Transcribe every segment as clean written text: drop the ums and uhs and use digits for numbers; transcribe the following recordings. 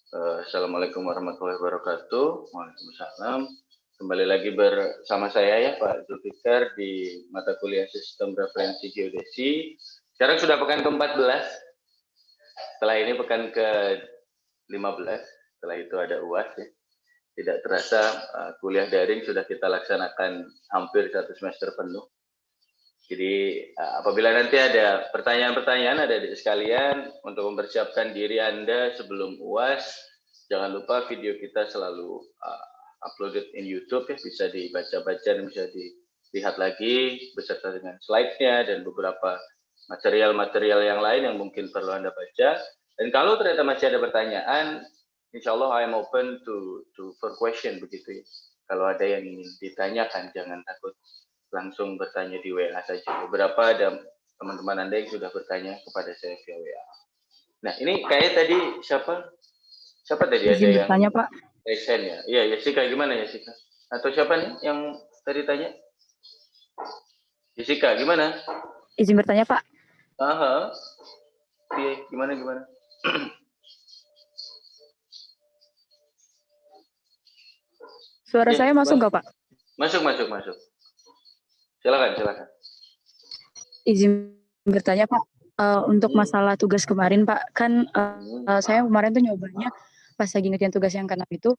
Assalamualaikum warahmatullahi wabarakatuh. Waalaikumsalam. Kembali lagi bersama saya ya Pak Zulfikar di mata kuliah Sistem Referensi Geodesi. Sekarang sudah pekan ke-14. Setelah ini pekan ke-15. Setelah itu ada UAS ya. Tidak terasa kuliah daring sudah kita laksanakan hampir 1 semester penuh. Jadi apabila nanti ada pertanyaan-pertanyaan ada di sekalian untuk mempersiapkan diri Anda sebelum UAS, jangan lupa video kita selalu uploaded in YouTube ya, bisa dibaca-baca dan bisa dilihat lagi beserta dengan slide-nya dan beberapa material-material yang lain yang mungkin perlu Anda baca. Dan kalau ternyata masih ada pertanyaan, insya Allah I am open for question begitu ya. Kalau ada yang ingin ditanyakan, jangan takut langsung bertanya di WA saja. Beberapa ada teman-teman Anda yang sudah bertanya kepada saya via WA. Nah, ini kayak tadi siapa tadi Izin ada bertanya, yang Pak. Resen ya? Iya, Jessica gimana Jessica? Atau siapa nih yang tadi tanya? Jessica gimana? Izin bertanya, Pak. Aha. Iya, gimana? Suara saya masuk nggak, Pak? Masuk. Silakan. Izin bertanya, Pak. Untuk masalah tugas kemarin, Pak, kan saya kemarin tuh nyobanya pas lagi ngerjain tugas yang keenam itu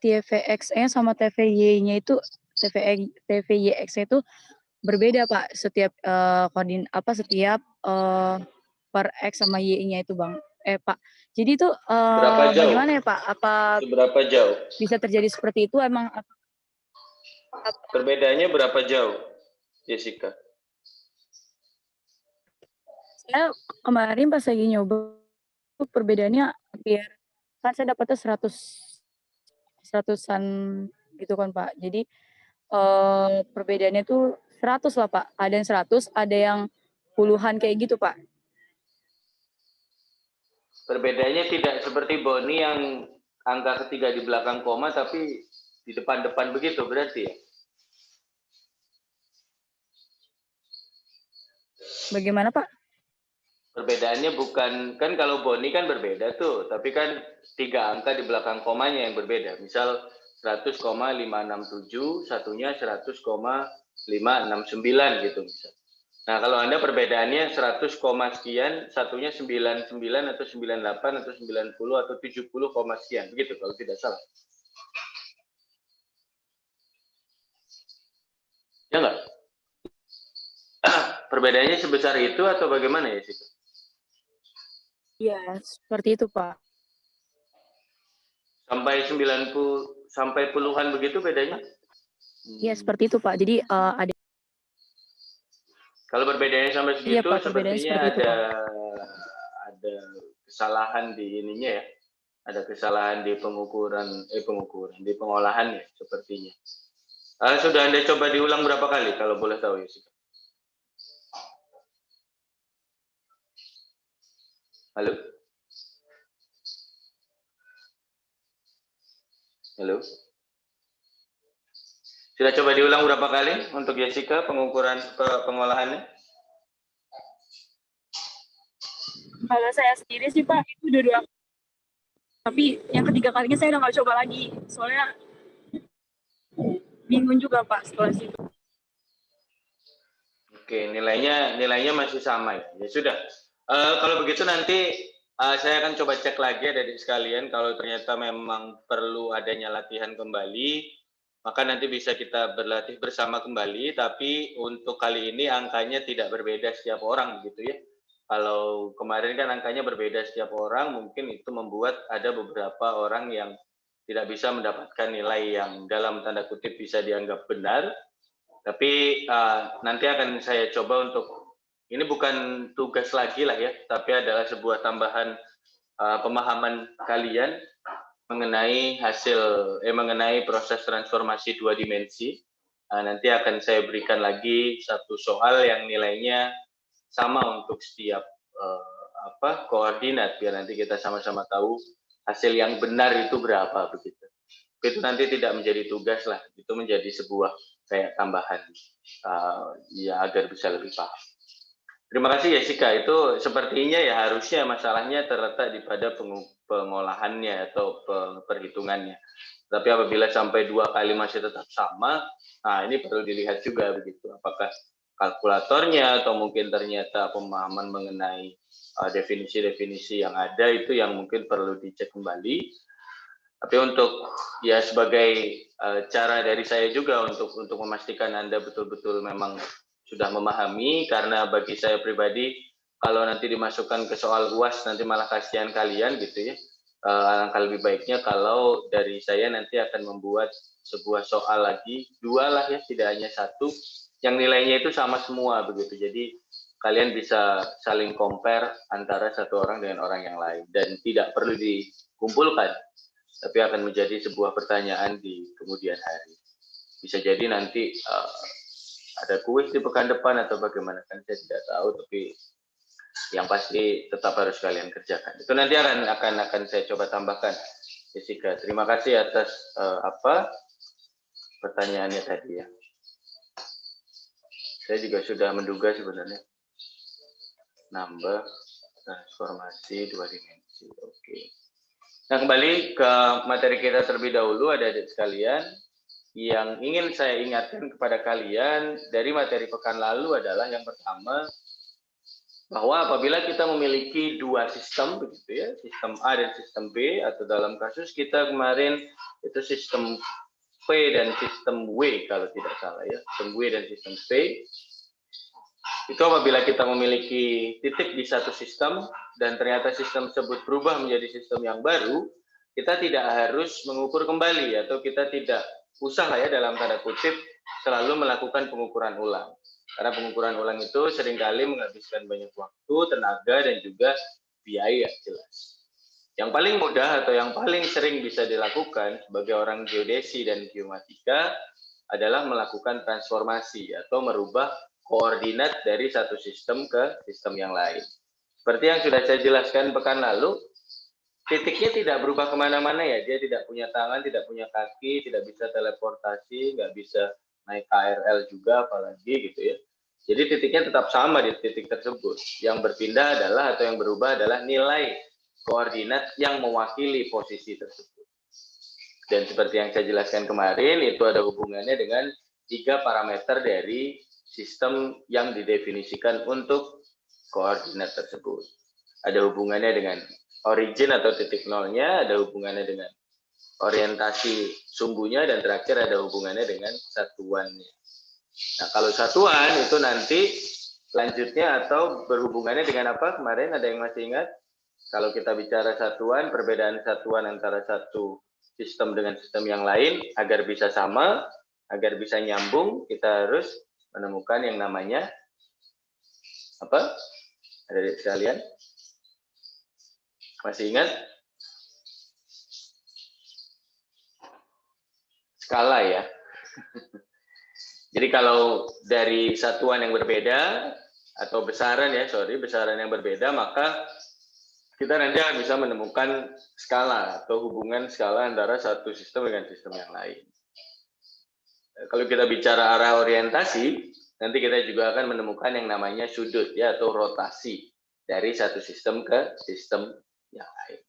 TVX-nya sama TVY-nya itu TVYX-nya itu berbeda, Pak. Setiap setiap per X sama Y-nya itu, Bang. Pak. Jadi itu berapa jauh? bagaimana ya, Pak? Apa seberapa jauh? Bisa terjadi seperti itu emang? Perbedaannya berapa jauh, Jessica? Saya kemarin pas lagi nyoba perbedaannya hampir, kan saya dapatnya 100-an gitu kan, Pak. Jadi perbedaannya tuh 100 lah, Pak. Ada yang 100, ada yang puluhan kayak gitu, Pak. Perbedaannya tidak seperti Boni yang angka ketiga di belakang koma tapi di depan-depan begitu berarti ya? Bagaimana, Pak? Perbedaannya bukan, kan kalau Boni kan berbeda tuh, tapi kan 3 angka di belakang komanya yang berbeda. Misal 100,567, satunya 100,569 gitu misal. Nah, kalau Anda perbedaannya 100, sekian, satunya 99 atau 98 atau 90 atau 70, sekian, begitu kalau tidak salah. Ya enggak? Perbedaannya sebesar itu atau bagaimana ya sih? Iya, seperti itu, Pak. Sampai 90, sampai puluhan begitu bedanya? Iya, seperti itu, Pak. Jadi ada. Kalau perbedaannya sampai segitu, Iya, Pak, sepertinya itu, Pak. ada kesalahan di ininya ya. Ada kesalahan di pengukuran, di pengolahannya sepertinya. Sudah Anda coba diulang berapa kali kalau boleh tahu ya sih? Halo? Sudah coba diulang berapa kali untuk Jessica pengukuran pengolahannya? Kalau saya sendiri sih, Pak, itu udah 2. Tapi yang ketiga kalinya saya udah nggak coba lagi. Soalnya bingung juga, Pak, setelah situ. Oke, nilainya masih sama ya. Ya sudah. Kalau begitu nanti saya akan coba cek lagi adik sekalian. Kalau ternyata memang perlu adanya latihan kembali, maka nanti bisa kita berlatih bersama kembali. Tapi untuk kali ini angkanya tidak berbeda setiap orang, begitu ya. Kalau kemarin kan angkanya berbeda setiap orang, mungkin itu membuat ada beberapa orang yang tidak bisa mendapatkan nilai yang dalam tanda kutip bisa dianggap benar. Tapi nanti akan saya coba untuk, ini bukan tugas lagi lah ya, tapi adalah sebuah tambahan pemahaman kalian mengenai mengenai proses transformasi 2 dimensi. Nanti akan saya berikan lagi satu soal yang nilainya sama untuk setiap koordinat, biar nanti kita sama-sama tahu hasil yang benar itu berapa begitu. Itu nanti tidak menjadi tugas lah, itu menjadi sebuah kayak tambahan ya agar bisa lebih paham. Terima kasih Jessica. Itu sepertinya ya harusnya masalahnya terletak di pada pengolahannya atau perhitungannya. Tapi apabila sampai 2 kali masih tetap sama, nah ini perlu dilihat juga begitu. Apakah kalkulatornya atau mungkin ternyata pemahaman mengenai definisi-definisi yang ada itu yang mungkin perlu dicek kembali. Tapi untuk ya sebagai cara dari saya juga untuk memastikan Anda betul-betul memang sudah memahami, karena bagi saya pribadi kalau nanti dimasukkan ke soal UAS nanti malah kasihan kalian gitu ya. Alangkah lebih baiknya kalau dari saya nanti akan membuat sebuah soal lagi, 2 lah ya, tidak hanya 1, yang nilainya itu sama semua begitu. Jadi kalian bisa saling compare antara satu orang dengan orang yang lain dan tidak perlu dikumpulkan, tapi akan menjadi sebuah pertanyaan di kemudian hari. Bisa jadi nanti ada kuis di pekan depan atau bagaimana, kan saya tidak tahu, tapi yang pasti tetap harus kalian kerjakan. Itu nanti akan saya coba tambahkan, Jessica. Terima kasih atas pertanyaannya tadi ya. Saya juga sudah menduga sebenarnya nambah transformasi 2 dimensi. Oke. Nah, kembali ke materi kita terlebih dahulu, adik-adik sekalian. Yang ingin saya ingatkan kepada kalian dari materi pekan lalu adalah yang pertama, bahwa apabila kita memiliki 2 sistem begitu ya, sistem A dan sistem B, atau dalam kasus kita kemarin itu sistem P dan sistem W kalau tidak salah ya, sistem W dan sistem P. Itu apabila kita memiliki titik di satu sistem dan ternyata sistem tersebut berubah menjadi sistem yang baru, kita tidak harus mengukur kembali atau kita tidak usah ya dalam tanda kutip selalu melakukan pengukuran ulang. Karena pengukuran ulang itu seringkali menghabiskan banyak waktu, tenaga, dan juga biaya jelas. Yang paling mudah atau yang paling sering bisa dilakukan sebagai orang geodesi dan geomatika adalah melakukan transformasi atau merubah koordinat dari satu sistem ke sistem yang lain. Seperti yang sudah saya jelaskan pekan lalu, titiknya tidak berubah kemana-mana ya. Dia tidak punya tangan, tidak punya kaki, tidak bisa teleportasi, nggak bisa naik KRL juga apalagi gitu ya. Jadi titiknya tetap sama di titik tersebut. Yang berpindah adalah atau yang berubah adalah nilai koordinat yang mewakili posisi tersebut. Dan seperti yang saya jelaskan kemarin, itu ada hubungannya dengan 3 parameter dari sistem yang didefinisikan untuk koordinat tersebut. Ada hubungannya dengan origin atau titik nolnya, ada hubungannya dengan orientasi sumbunya, dan terakhir ada hubungannya dengan satuannya. Nah, kalau satuan itu nanti lanjutnya atau berhubungannya dengan apa? Kemarin ada yang masih ingat? Kalau kita bicara satuan, perbedaan satuan antara satu sistem dengan sistem yang lain, agar bisa sama, agar bisa nyambung, kita harus menemukan yang namanya apa? Ada sekalian? Masih ingat? Skala ya. Jadi kalau dari satuan yang berbeda atau besaran ya, besaran yang berbeda, maka kita nanti akan bisa menemukan skala atau hubungan skala antara satu sistem dengan sistem yang lain. Kalau kita bicara arah orientasi, nanti kita juga akan menemukan yang namanya sudut ya, atau rotasi dari satu sistem ke sistem yang lain.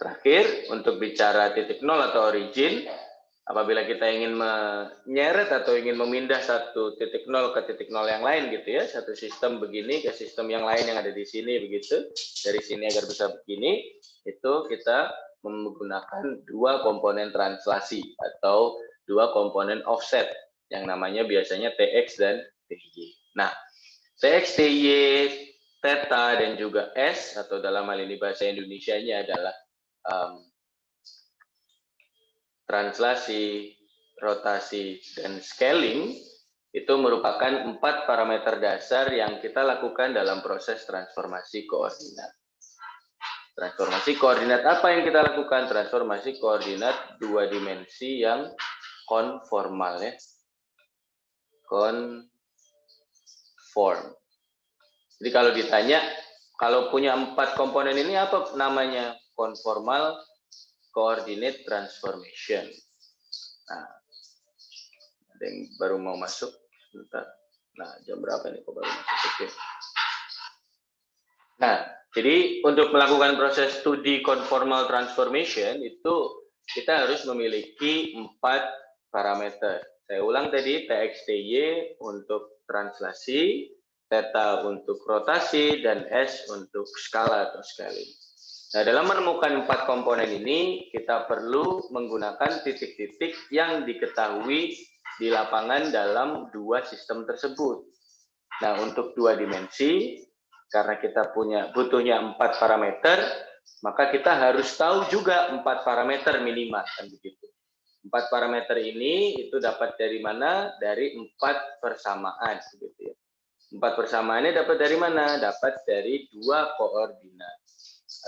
Terakhir, untuk bicara titik nol atau origin, apabila kita ingin menyeret atau ingin memindah satu titik nol ke titik nol yang lain gitu ya, satu sistem begini ke sistem yang lain yang ada di sini begitu, dari sini agar bisa begini, itu kita menggunakan 2 komponen translasi atau 2 komponen offset yang namanya biasanya TX dan TY. Nah, TX, TY, theta dan juga S, atau dalam hal ini bahasa Indonesianya adalah translasi, rotasi, dan scaling, itu merupakan 4 parameter dasar yang kita lakukan dalam proses transformasi koordinat. Transformasi koordinat apa yang kita lakukan? Transformasi koordinat 2 dimensi yang konformal ya. Konform. Jadi kalau ditanya, kalau punya 4 komponen ini apa namanya? Conformal Coordinate Transformation. Nah, ada yang baru mau masuk, sebentar. Nah, jam berapa nih kok baru masuk? Oke. Nah, jadi untuk melakukan proses 2D conformal transformation itu kita harus memiliki 4 parameter. Saya ulang tadi, TXTY untuk translasi, theta untuk rotasi, dan S untuk skala atau scaling. Nah, dalam menemukan 4 komponen ini, kita perlu menggunakan titik-titik yang diketahui di lapangan dalam 2 sistem tersebut. Nah, untuk 2 dimensi, karena kita butuhnya 4 parameter, maka kita harus tahu juga 4 parameter minimal, kan begitu. 4 parameter ini itu dapat dari mana? Dari 4 persamaan, begitu ya. 4 persamaannya dapat dari mana? Dapat dari 2 koordinat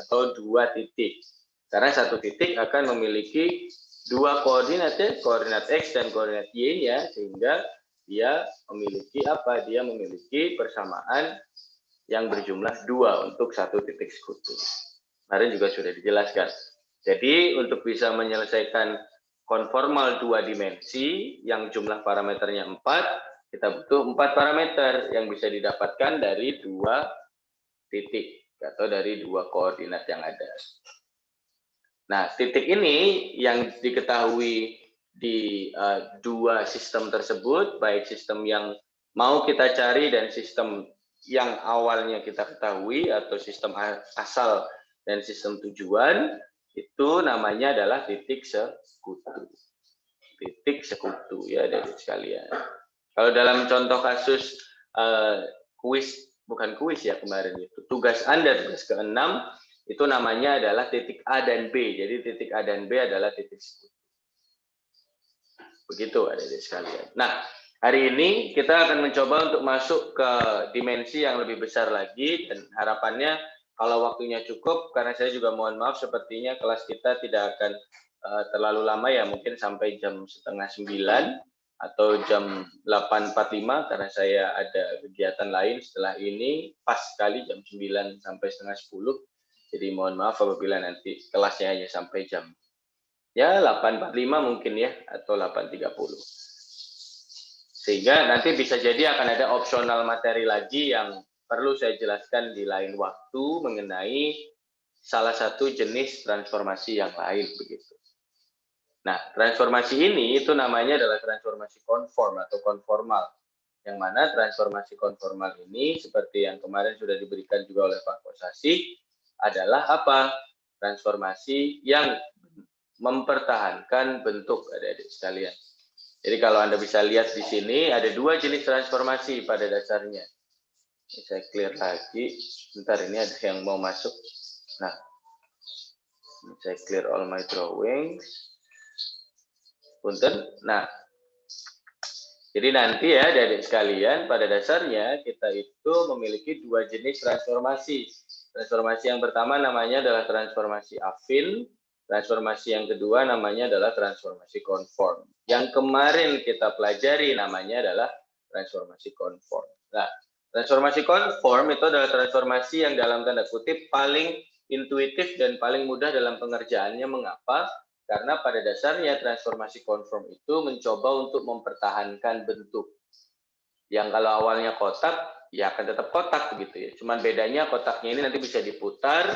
atau 2 titik. Karena satu titik akan memiliki 2 koordinat ya, koordinat X dan koordinat Y-nya, sehingga dia memiliki apa? Dia memiliki persamaan yang berjumlah 2 untuk satu titik sekutu. Kemarin juga sudah dijelaskan. Jadi untuk bisa menyelesaikan konformal 2 dimensi yang jumlah parameternya 4, kita butuh 4 parameter yang bisa didapatkan dari 2 titik atau dari 2 koordinat yang ada. Nah, titik ini yang diketahui di 2 sistem tersebut, baik sistem yang mau kita cari dan sistem yang awalnya kita ketahui atau sistem asal dan sistem tujuan, itu namanya adalah titik sekutu. Titik sekutu ya dari sekalian. Kalau dalam contoh kasus kuis, bukan kuis ya kemarin itu, tugas Anda, tugas ke-6, itu namanya adalah titik A dan B. Jadi titik A dan B adalah titik sekutu. Begitu adik-adik sekalian. Nah, hari ini kita akan mencoba untuk masuk ke dimensi yang lebih besar lagi, dan harapannya kalau waktunya cukup, karena saya juga mohon maaf sepertinya kelas kita tidak akan terlalu lama ya, mungkin sampai jam 8:30 atau jam 8.45, karena saya ada kegiatan lain setelah ini, pas sekali jam 9 sampai setengah 10. Jadi mohon maaf apabila nanti kelasnya hanya sampai jam ya 8.45 mungkin ya, atau 8.30. Sehingga nanti bisa jadi akan ada opsional materi lagi yang perlu saya jelaskan di lain waktu mengenai salah satu jenis transformasi yang lain begitu. Nah, transformasi ini itu namanya adalah transformasi konform atau konformal. Yang mana transformasi konformal ini seperti yang kemarin sudah diberikan juga oleh Pak Kosasi adalah apa? Transformasi yang mempertahankan bentuk adik-adik sekalian. Jadi kalau Anda bisa lihat di sini ada 2 jenis transformasi pada dasarnya. Ini saya clear lagi. Bentar, ini ada yang mau masuk. Nah, ini saya clear all my drawings. Punten. Nah, jadi nanti ya adik-adik sekalian, pada dasarnya kita itu memiliki 2 jenis transformasi. Transformasi yang pertama namanya adalah transformasi affin. Transformasi yang kedua namanya adalah transformasi konform. Yang kemarin kita pelajari namanya adalah transformasi konform. Nah, transformasi konform itu adalah transformasi yang dalam tanda kutip paling intuitif dan paling mudah dalam pengerjaannya. Mengapa? Karena pada dasarnya transformasi konform itu mencoba untuk mempertahankan bentuk. Yang kalau awalnya kotak, ya akan tetap kotak begitu ya. Cuman bedanya kotaknya ini nanti bisa diputar,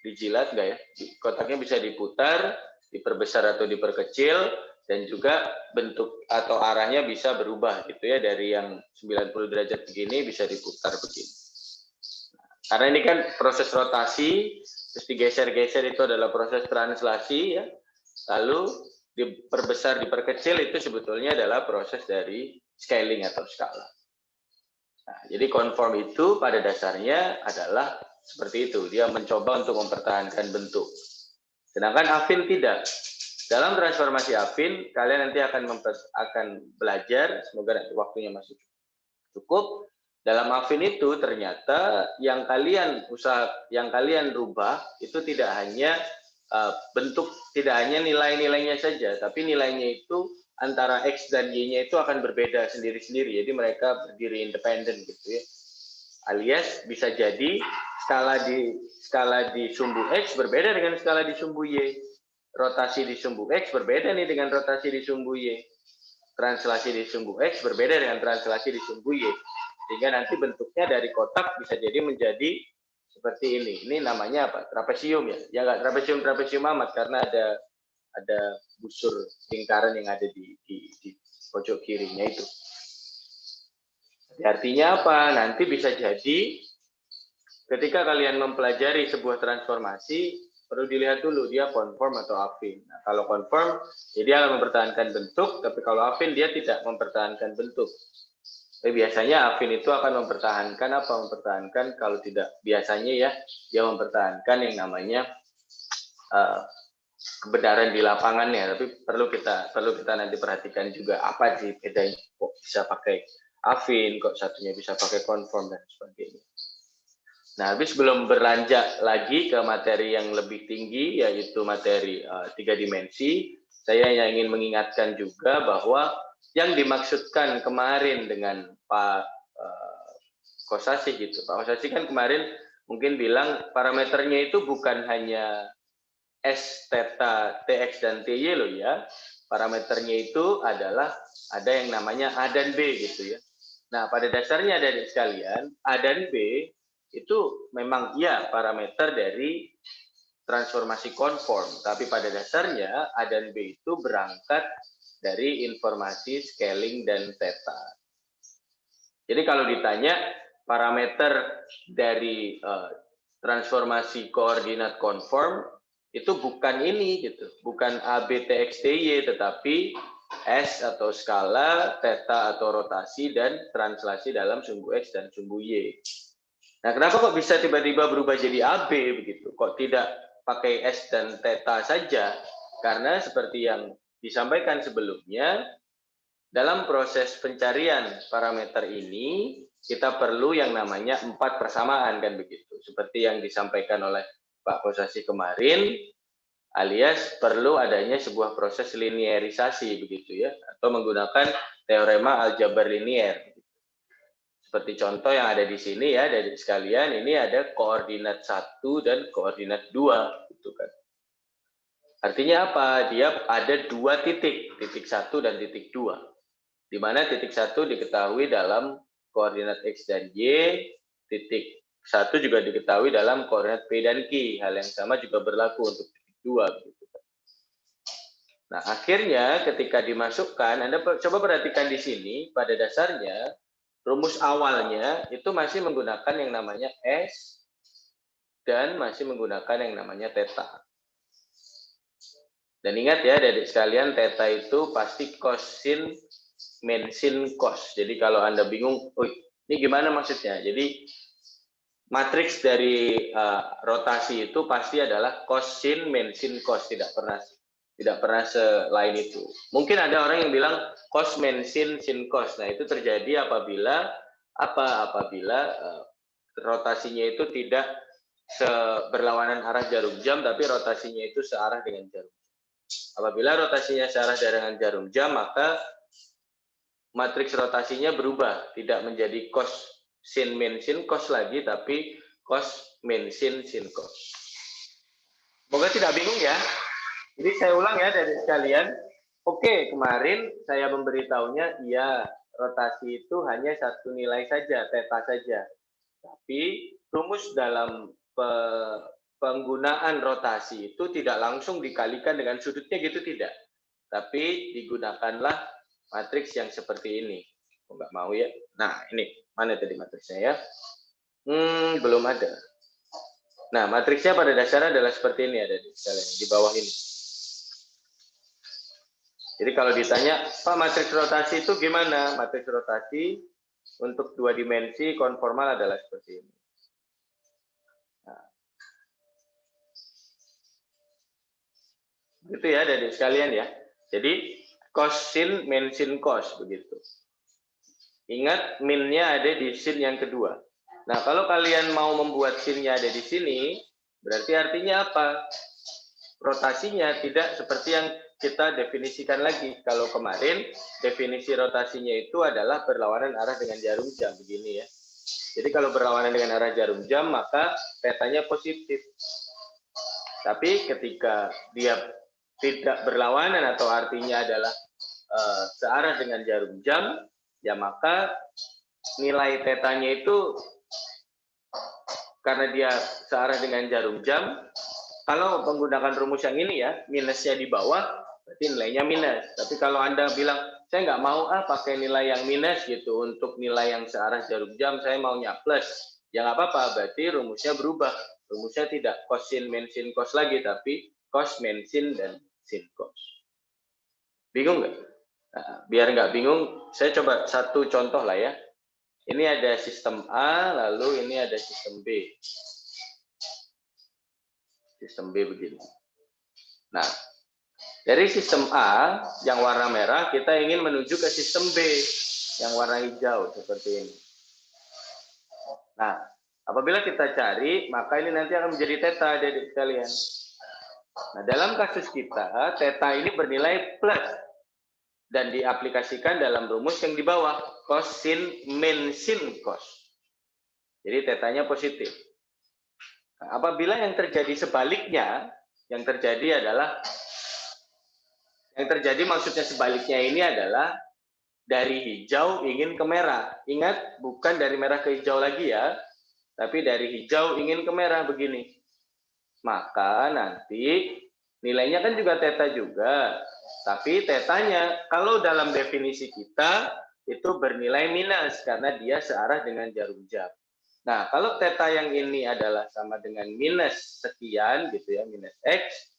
dijilat enggak ya? Kotaknya bisa diputar, diperbesar atau diperkecil, dan juga bentuk atau arahnya bisa berubah gitu ya. Dari yang 90 derajat begini bisa diputar begini. Karena ini kan proses rotasi, terus digeser-geser itu adalah proses translasi ya. Lalu diperbesar, diperkecil itu sebetulnya adalah proses dari scaling atau skala. Nah, jadi konform itu pada dasarnya adalah seperti itu. Dia mencoba untuk mempertahankan bentuk. Sedangkan affin tidak. Dalam transformasi affin, kalian nanti akan belajar, semoga nanti waktunya masih cukup. Dalam affin itu ternyata yang kalian rubah itu tidak hanya bentuk, tidak hanya nilai-nilainya saja, tapi nilainya itu antara X dan Y-nya itu akan berbeda sendiri-sendiri. Jadi mereka berdiri independen gitu ya. Alias bisa jadi skala di sumbu X berbeda dengan skala di sumbu Y. Rotasi di sumbu X berbeda nih dengan rotasi di sumbu Y. translasi di sumbu X berbeda dengan translasi di sumbu Y. Sehingga nanti bentuknya dari kotak bisa jadi menjadi seperti ini. Ini namanya apa? Trapesium ya. Ya nggak trapesium amat karena ada busur lingkaran yang ada di pojok kirinya itu. Artinya apa? Nanti bisa jadi ketika kalian mempelajari sebuah transformasi, perlu dilihat dulu dia konform atau affin. Nah, kalau konform, ya dia akan mempertahankan bentuk, tapi kalau affin dia tidak mempertahankan bentuk. Tapi biasanya affin itu akan mempertahankan apa? Mempertahankan kalau tidak biasanya ya dia mempertahankan yang namanya kebenaran di lapangannya. Tapi perlu kita nanti perhatikan juga apa sih bedanya kok bisa pakai affin, kok satunya bisa pakai konform dan sebagainya. Nah, habis belum beranjak lagi ke materi yang lebih tinggi, yaitu materi 3 dimensi, saya ingin mengingatkan juga bahwa yang dimaksudkan kemarin dengan Pak Kosasih gitu. Pak Kosasih kan kemarin mungkin bilang parameternya itu bukan hanya S, theta, TX, dan TY loh ya. Parameternya itu adalah ada yang namanya A dan B gitu ya. Nah, pada dasarnya adik sekalian, A dan B itu memang ya parameter dari transformasi konform, tapi pada dasarnya A dan B itu berangkat dari informasi scaling dan theta. Jadi kalau ditanya parameter dari transformasi koordinat konform itu bukan ini gitu, bukan A, B, T, X, T, Y, tetapi S atau skala, theta atau rotasi, dan translasi dalam sumbu X dan sumbu Y. Nah, kenapa kok bisa tiba-tiba berubah jadi AB begitu? Kok tidak pakai S dan theta saja? Karena seperti yang disampaikan sebelumnya, dalam proses pencarian parameter ini, kita perlu yang namanya 4 persamaan kan begitu. Seperti yang disampaikan oleh Pak Kosasih kemarin, alias perlu adanya sebuah proses linearisasi begitu ya, atau menggunakan teorema aljabar linier. Seperti contoh yang ada di sini ya, dari sekalian, ini ada koordinat 1 dan koordinat 2 gitu kan. Artinya apa? Dia ada 2 titik 1 dan titik 2. Di mana titik 1 diketahui dalam koordinat X dan Y, titik 1 juga diketahui dalam koordinat P dan Q. Hal yang sama juga berlaku untuk titik 2 gitu. Nah, akhirnya ketika dimasukkan, Anda coba perhatikan di sini, pada dasarnya rumus awalnya itu masih menggunakan yang namanya S dan masih menggunakan yang namanya theta. Dan ingat ya, adik sekalian, theta itu pasti kosin min sin cos. Jadi kalau Anda bingung, ini gimana maksudnya? Jadi matriks dari rotasi itu pasti adalah kosin min sin cos, tidak pernah selain itu. Mungkin ada orang yang bilang cos min sin cos. Nah, itu terjadi apabila rotasinya itu tidak berlawanan arah jarum jam, tapi rotasinya itu searah dengan jarum jam. Apabila rotasinya searah dengan jarum jam, maka matriks rotasinya berubah, tidak menjadi cos sin min sin cos lagi, tapi cos min sin cos. Semoga tidak bingung ya. Jadi saya ulang ya dari sekalian. Oke, kemarin saya memberitahunya, ya rotasi itu hanya satu nilai saja, theta saja. Tapi rumus dalam penggunaan rotasi itu tidak langsung dikalikan dengan sudutnya gitu, tidak. Tapi digunakanlah matriks yang seperti ini. Oh, nggak mau ya. Nah, ini mana tadi matriksnya ya? Belum ada. Nah, matriksnya pada dasarnya adalah seperti ini, ada di bawah ini. Jadi kalau ditanya, Pak, matriks rotasi itu gimana? Matriks rotasi untuk 2 dimensi konformal adalah seperti ini. Nah, gitu ya, adik sekalian ya. Jadi cos sin min sin cos begitu. Ingat minnya ada di sin yang kedua. Nah, kalau kalian mau membuat sinnya ada di sini, berarti artinya apa? Rotasinya tidak seperti yang kita definisikan lagi. Kalau kemarin definisi rotasinya itu adalah berlawanan arah dengan jarum jam begini ya. Jadi kalau berlawanan dengan arah jarum jam, maka tetanya positif. Tapi ketika dia tidak berlawanan atau artinya adalah searah dengan jarum jam, ya maka nilai tetanya itu karena dia searah dengan jarum jam, kalau menggunakan rumus yang ini ya, minusnya di bawah, berarti nilainya minus. Tapi kalau Anda bilang, saya nggak mau pakai nilai yang minus gitu, untuk nilai yang searah jarum jam, saya maunya plus. Ya nggak apa-apa, berarti rumusnya berubah. Rumusnya tidak cos sin min sin cos lagi, tapi cos min sin dan sin cos. Bingung nggak? Nah, biar nggak bingung, saya coba satu contoh lah ya. Ini ada sistem A, lalu ini ada sistem B. Sistem B begini. Nah, dari sistem A yang warna merah, kita ingin menuju ke sistem B yang warna hijau seperti ini. Nah, apabila kita cari, maka ini nanti akan menjadi theta, adik-adik sekalian. Nah, dalam kasus kita, theta ini bernilai plus dan diaplikasikan dalam rumus yang di bawah, cos sin min sin cos. Jadi tetanya positif. Nah, apabila yang terjadi sebaliknya, yang terjadi maksudnya sebaliknya ini adalah dari hijau ingin ke merah. Ingat, bukan dari merah ke hijau lagi ya, tapi dari hijau ingin ke merah begini. Maka nanti nilainya kan juga theta juga. Tapi tetanya kalau dalam definisi kita itu bernilai minus karena dia searah dengan jarum jam. Nah, kalau theta yang ini adalah sama dengan minus sekian gitu ya, minus X,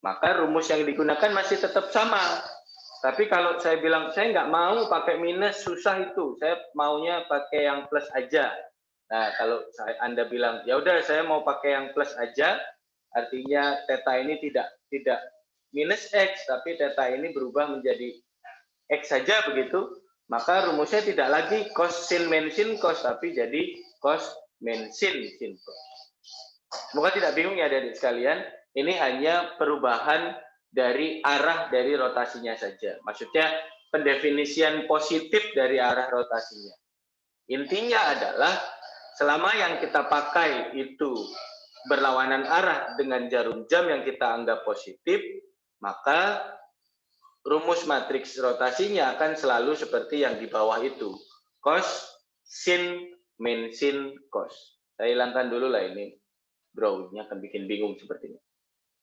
maka rumus yang digunakan masih tetap sama. Tapi kalau saya bilang, saya nggak mau pakai minus, susah itu. Saya maunya pakai yang plus aja. Nah, kalau Anda bilang, ya udah saya mau pakai yang plus aja, artinya theta ini tidak minus X, tapi theta ini berubah menjadi X saja begitu, maka rumusnya tidak lagi cos sin min sin cos, tapi jadi cos min sin sin cos. Semoga tidak bingung ya adik-adik sekalian, ini hanya perubahan dari arah dari rotasinya saja. Maksudnya pendefinisian positif dari arah rotasinya. Intinya adalah selama yang kita pakai itu berlawanan arah dengan jarum jam yang kita anggap positif, maka rumus matriks rotasinya akan selalu seperti yang di bawah itu. Cos, sin, min, sin, cos. Saya hilangkan dulu lah ini. Drawingnya akan bikin bingung seperti ini.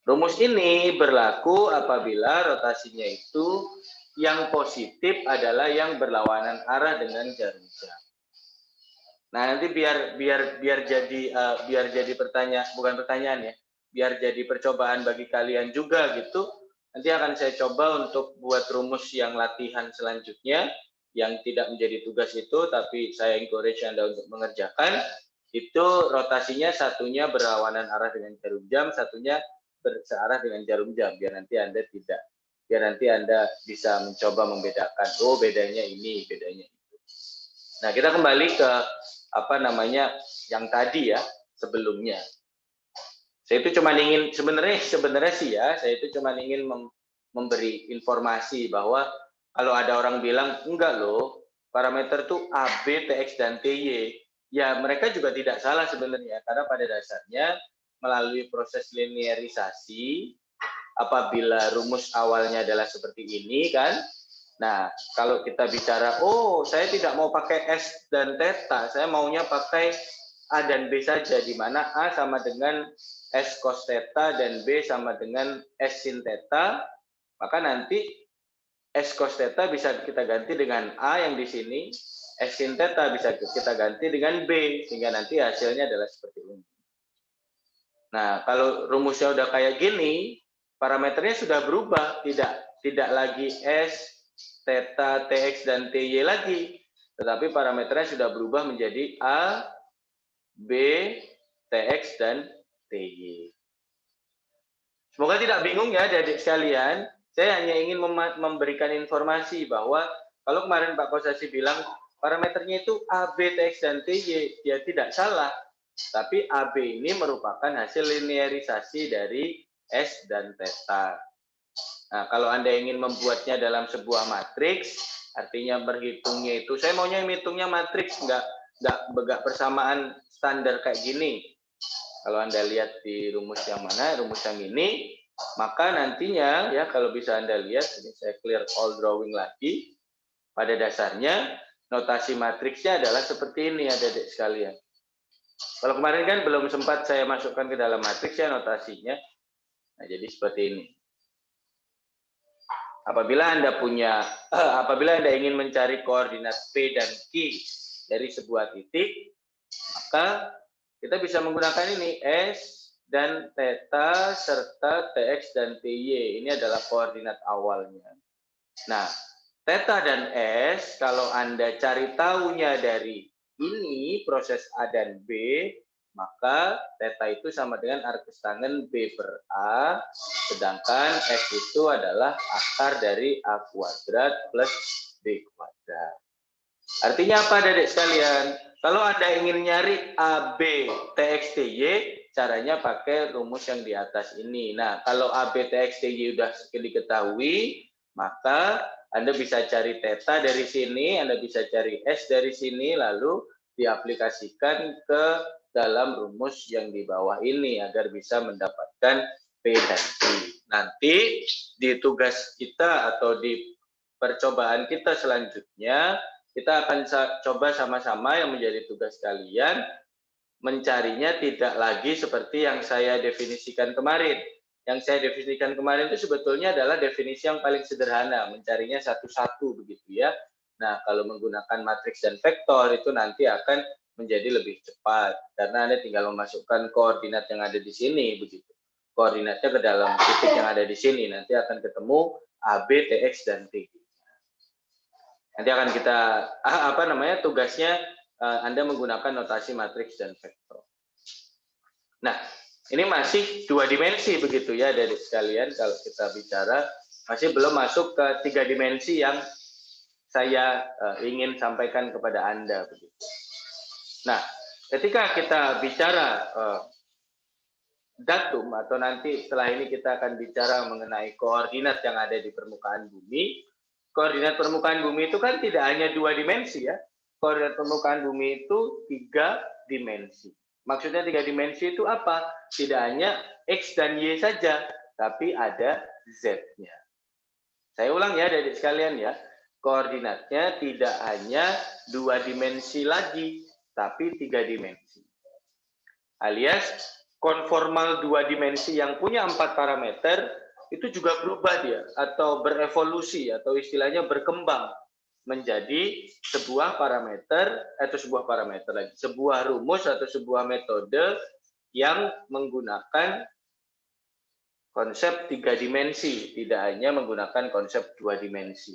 Rumus ini berlaku apabila rotasinya itu yang positif adalah yang berlawanan arah dengan jarum jam. Nah, nanti biar jadi pertanyaan, bukan pertanyaan ya, biar jadi percobaan bagi kalian juga gitu. Nanti akan saya coba untuk buat rumus yang latihan selanjutnya yang tidak menjadi tugas itu, tapi saya encourage Anda untuk mengerjakan. Itu rotasinya satunya berlawanan arah dengan jarum jam, satunya bersearah dengan jarum jam. Biar nanti Anda bisa mencoba membedakan. Oh, bedanya ini, bedanya itu. Nah, kita kembali ke yang tadi ya sebelumnya. Saya itu cuma ingin sebenarnya sih ya, saya itu cuma ingin memberi informasi bahwa kalau ada orang bilang enggak loh, parameter tuh A, B, TX dan TY, ya mereka juga tidak salah sebenarnya karena pada dasarnya melalui proses linearisasi apabila rumus awalnya adalah seperti ini kan. Nah, kalau kita bicara, oh saya tidak mau pakai S dan theta, saya maunya pakai A dan B saja, di mana A sama dengan S cos theta dan B sama dengan S sin theta, maka nanti S cos theta bisa kita ganti dengan A yang di sini, S sin theta bisa kita ganti dengan B, sehingga nanti hasilnya adalah seperti ini. Nah, kalau rumusnya udah kayak gini, parameternya sudah berubah, tidak lagi S, theta, TX, dan TY lagi. Tetapi parameternya sudah berubah menjadi A, B, TX, dan TY. Semoga tidak bingung ya adik-adik sekalian. Saya hanya ingin memberikan informasi bahwa kalau kemarin Pak Kosasi bilang parameternya itu A, B, TX, dan TY, dia tidak salah. Tapi AB ini merupakan hasil linearisasi dari S dan theta. Nah, kalau Anda ingin membuatnya dalam sebuah matriks, artinya berhitungnya itu, saya maunya menghitungnya matriks, nggak persamaan standar kayak gini. Kalau Anda lihat di rumus yang mana, rumus yang ini, Maka nantinya ya kalau bisa Anda lihat, ini saya clear all drawing lagi. Pada dasarnya notasi matriksnya adalah seperti ini adik-adik sekalian. Kalau kemarin kan belum sempat saya masukkan ke dalam matriks ya notasinya. Nah, jadi seperti ini. Apabila Anda ingin mencari koordinat P dan Q dari sebuah titik, maka kita bisa menggunakan ini S dan theta serta TX dan TY. Ini adalah koordinat awalnya. Nah, theta dan S kalau Anda cari tahunya dari ini proses A dan B, maka theta itu sama dengan arcus tangen B per A, sedangkan X itu adalah akar dari A kuadrat plus B kuadrat. Artinya apa adik sekalian? Kalau Anda ingin nyari AB TX TY, caranya pakai rumus yang di atas ini. Nah, kalau AB TX TY sudah diketahui, maka Anda bisa cari theta dari sini, Anda bisa cari S dari sini, lalu diaplikasikan ke dalam rumus yang di bawah ini agar bisa mendapatkan P dan Q. Nanti di tugas kita atau di percobaan kita selanjutnya, kita akan coba sama-sama yang menjadi tugas kalian mencarinya tidak lagi seperti yang saya definisikan kemarin. Yang saya definisikan kemarin itu sebetulnya adalah definisi yang paling sederhana, mencarinya satu-satu begitu ya. Nah, kalau menggunakan matriks dan vektor itu nanti akan menjadi lebih cepat karena Anda tinggal memasukkan koordinat yang ada di sini begitu. Koordinatnya ke dalam titik yang ada di sini, nanti akan ketemu AB, TX dan TY. Nanti akan kita tugasnya Anda menggunakan notasi matriks dan vektor. Nah, ini masih 2 dimensi begitu ya adik sekalian kalau kita bicara, masih belum masuk ke 3 dimensi yang saya ingin sampaikan kepada Anda begitu. Nah, ketika kita bicara datum atau nanti setelah ini kita akan bicara mengenai koordinat yang ada di permukaan bumi. Koordinat permukaan bumi itu kan tidak hanya 2 dimensi ya. Koordinat permukaan bumi itu 3 dimensi. Maksudnya 3 dimensi itu apa? Tidak hanya X dan Y saja, tapi ada Z-nya. Saya ulang ya adik sekalian ya. Koordinatnya tidak hanya 2 dimensi lagi, tapi 3 dimensi. Alias konformal 2 dimensi yang punya 4 parameter itu juga berubah dia atau berevolusi atau istilahnya berkembang menjadi sebuah parameter atau sebuah rumus atau sebuah metode yang menggunakan konsep 3 dimensi, tidak hanya menggunakan konsep 2 dimensi.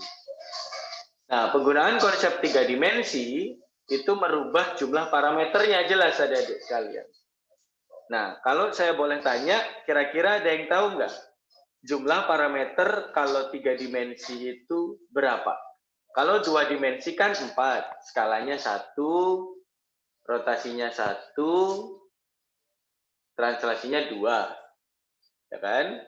Nah, penggunaan konsep 3 dimensi itu merubah jumlah parameternya, jelas adik-adik sekalian. Nah, kalau saya boleh tanya, kira-kira ada yang tahu nggak? Jumlah parameter kalau 3 dimensi itu berapa? Kalau 2 dimensi kan 4, skalanya 1, rotasinya 1, translasinya 2. Ya kan?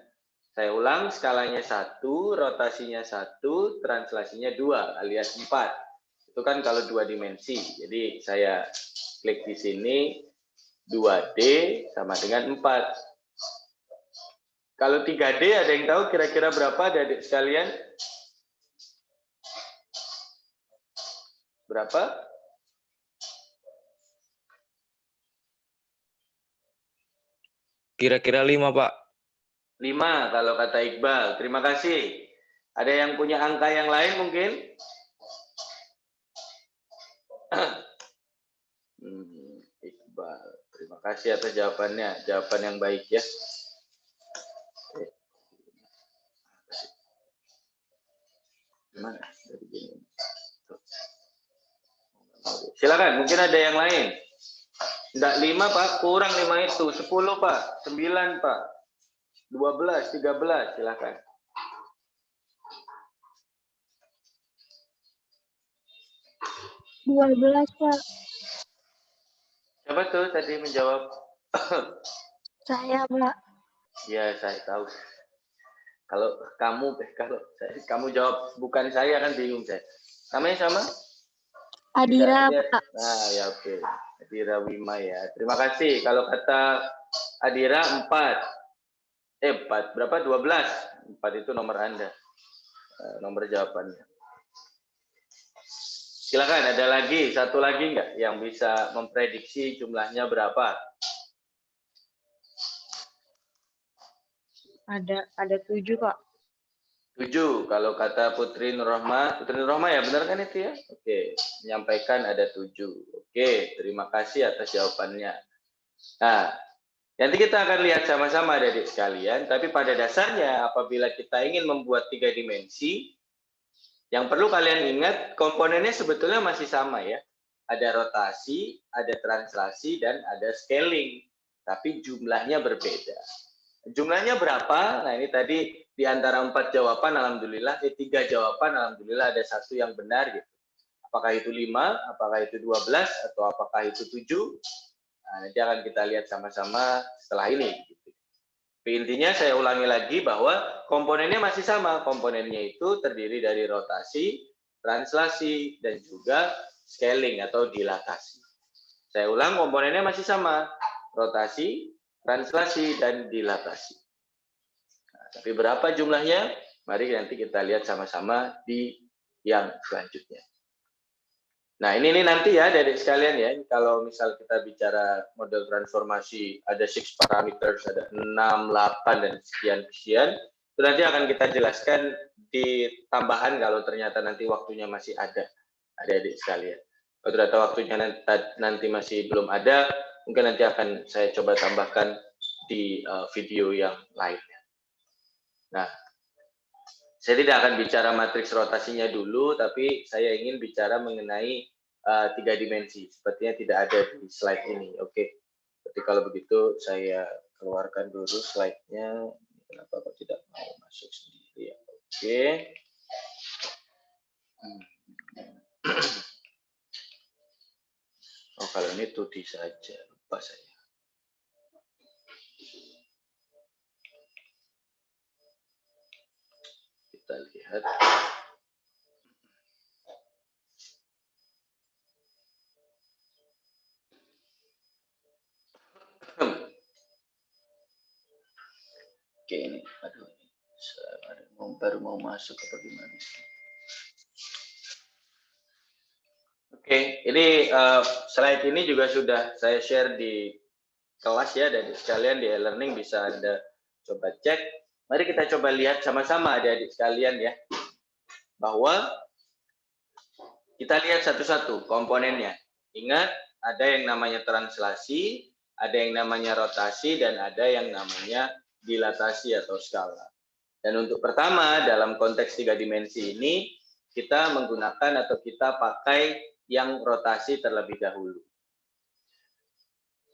Saya ulang, skalanya 1, rotasinya 1, translasinya 2, alias 4. Itu kan kalau 2 dimensi. Jadi saya klik di sini, 2D sama dengan 4. Kalau 3D ada yang tahu kira-kira berapa adik sekalian? Berapa? Kira-kira 5, Pak. 5 kalau kata Iqbal. Terima kasih. Ada yang punya angka yang lain mungkin? Iqbal. Terima kasih atas jawabannya. Jawaban yang baik ya. Gimana? Silakan, mungkin ada yang lain. Enggak 5 Pak, kurang 5 itu. 10 Pak, 9 Pak, 12, 13, silakan. Pak. Siapa tuh tadi menjawab? Saya, Pak. Ya, saya tahu. Kalau kamu jawab bukan saya kan bingung saya. Namanya sama? Adira, Tidak, Pak. Nah, ya oke. Adira Wima ya. Terima kasih. Kalau kata Adira 4. 4, berapa? 12. 4 itu nomor Anda. Nomor jawabannya. Silakan, ada lagi, satu lagi nggak yang bisa memprediksi jumlahnya berapa? Ada 7, Pak. 7, kalau kata Putri Nurrohma ya, benar kan itu ya? Oke, menyampaikan ada 7. Oke, terima kasih atas jawabannya. Nah, nanti kita akan lihat sama-sama adik-adik sekalian, tapi pada dasarnya apabila kita ingin membuat 3 dimensi, yang perlu kalian ingat komponennya sebetulnya masih sama ya. Ada rotasi, ada translasi, dan ada scaling. Tapi jumlahnya berbeda. Jumlahnya berapa? Nah ini tadi di antara 4 jawaban, alhamdulillah, 3 jawaban, alhamdulillah ada 1 yang benar gitu. Apakah itu 5, apakah itu 12, atau apakah itu 7? Nah, nanti akan kita lihat sama-sama setelah ini. Gitu. Tapi intinya saya ulangi lagi bahwa komponennya masih sama. Komponennya itu terdiri dari rotasi, translasi, dan juga scaling atau dilatasi. Saya ulang, komponennya masih sama. Rotasi, translasi, dan dilatasi. Nah, tapi berapa jumlahnya? Mari nanti kita lihat sama-sama di yang selanjutnya. Nah, ini nanti ya, adik sekalian ya, kalau misal kita bicara model transformasi, ada 6 parameters, ada 6, 8, dan sekian-sekian, itu nanti akan kita jelaskan di tambahan kalau ternyata nanti waktunya masih ada, adik-adik sekalian. Kalau ternyata waktunya nanti masih belum ada, mungkin nanti akan saya coba tambahkan di video yang lainnya. Nah, saya tidak akan bicara matriks rotasinya dulu, tapi saya ingin bicara mengenai 3 dimensi. Sepertinya tidak ada di slide ini. Oke, berarti kalau begitu saya keluarkan dulu slide-nya. Kenapa kok tidak mau masuk sendiri ya? Oke. Oh, kalau ini 2D saja, lupa saya. Kita lihat. Oke, ini, aduh, saya baru mau masuk apa gimana? Oke, ini slide ini juga sudah saya share di kelas ya, dan sekalian di e-learning bisa Anda coba cek. Mari kita coba lihat sama-sama adik-adik sekalian ya, bahwa kita lihat satu-satu komponennya. Ingat, ada yang namanya translasi, ada yang namanya rotasi, dan ada yang namanya dilatasi atau skala. Dan untuk pertama, dalam konteks 3 dimensi ini, kita menggunakan atau kita pakai yang rotasi terlebih dahulu.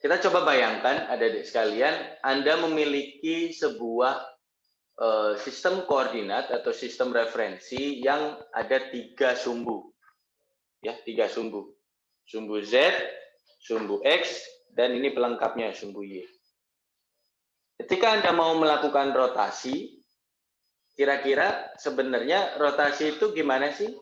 Kita coba bayangkan, adik-adik sekalian, Anda memiliki sebuah sistem koordinat atau sistem referensi yang ada 3 sumbu. Ya, 3 sumbu. Sumbu Z, sumbu X, dan ini pelengkapnya sumbu Y. Ketika Anda mau melakukan rotasi, kira-kira sebenarnya rotasi itu gimana sih?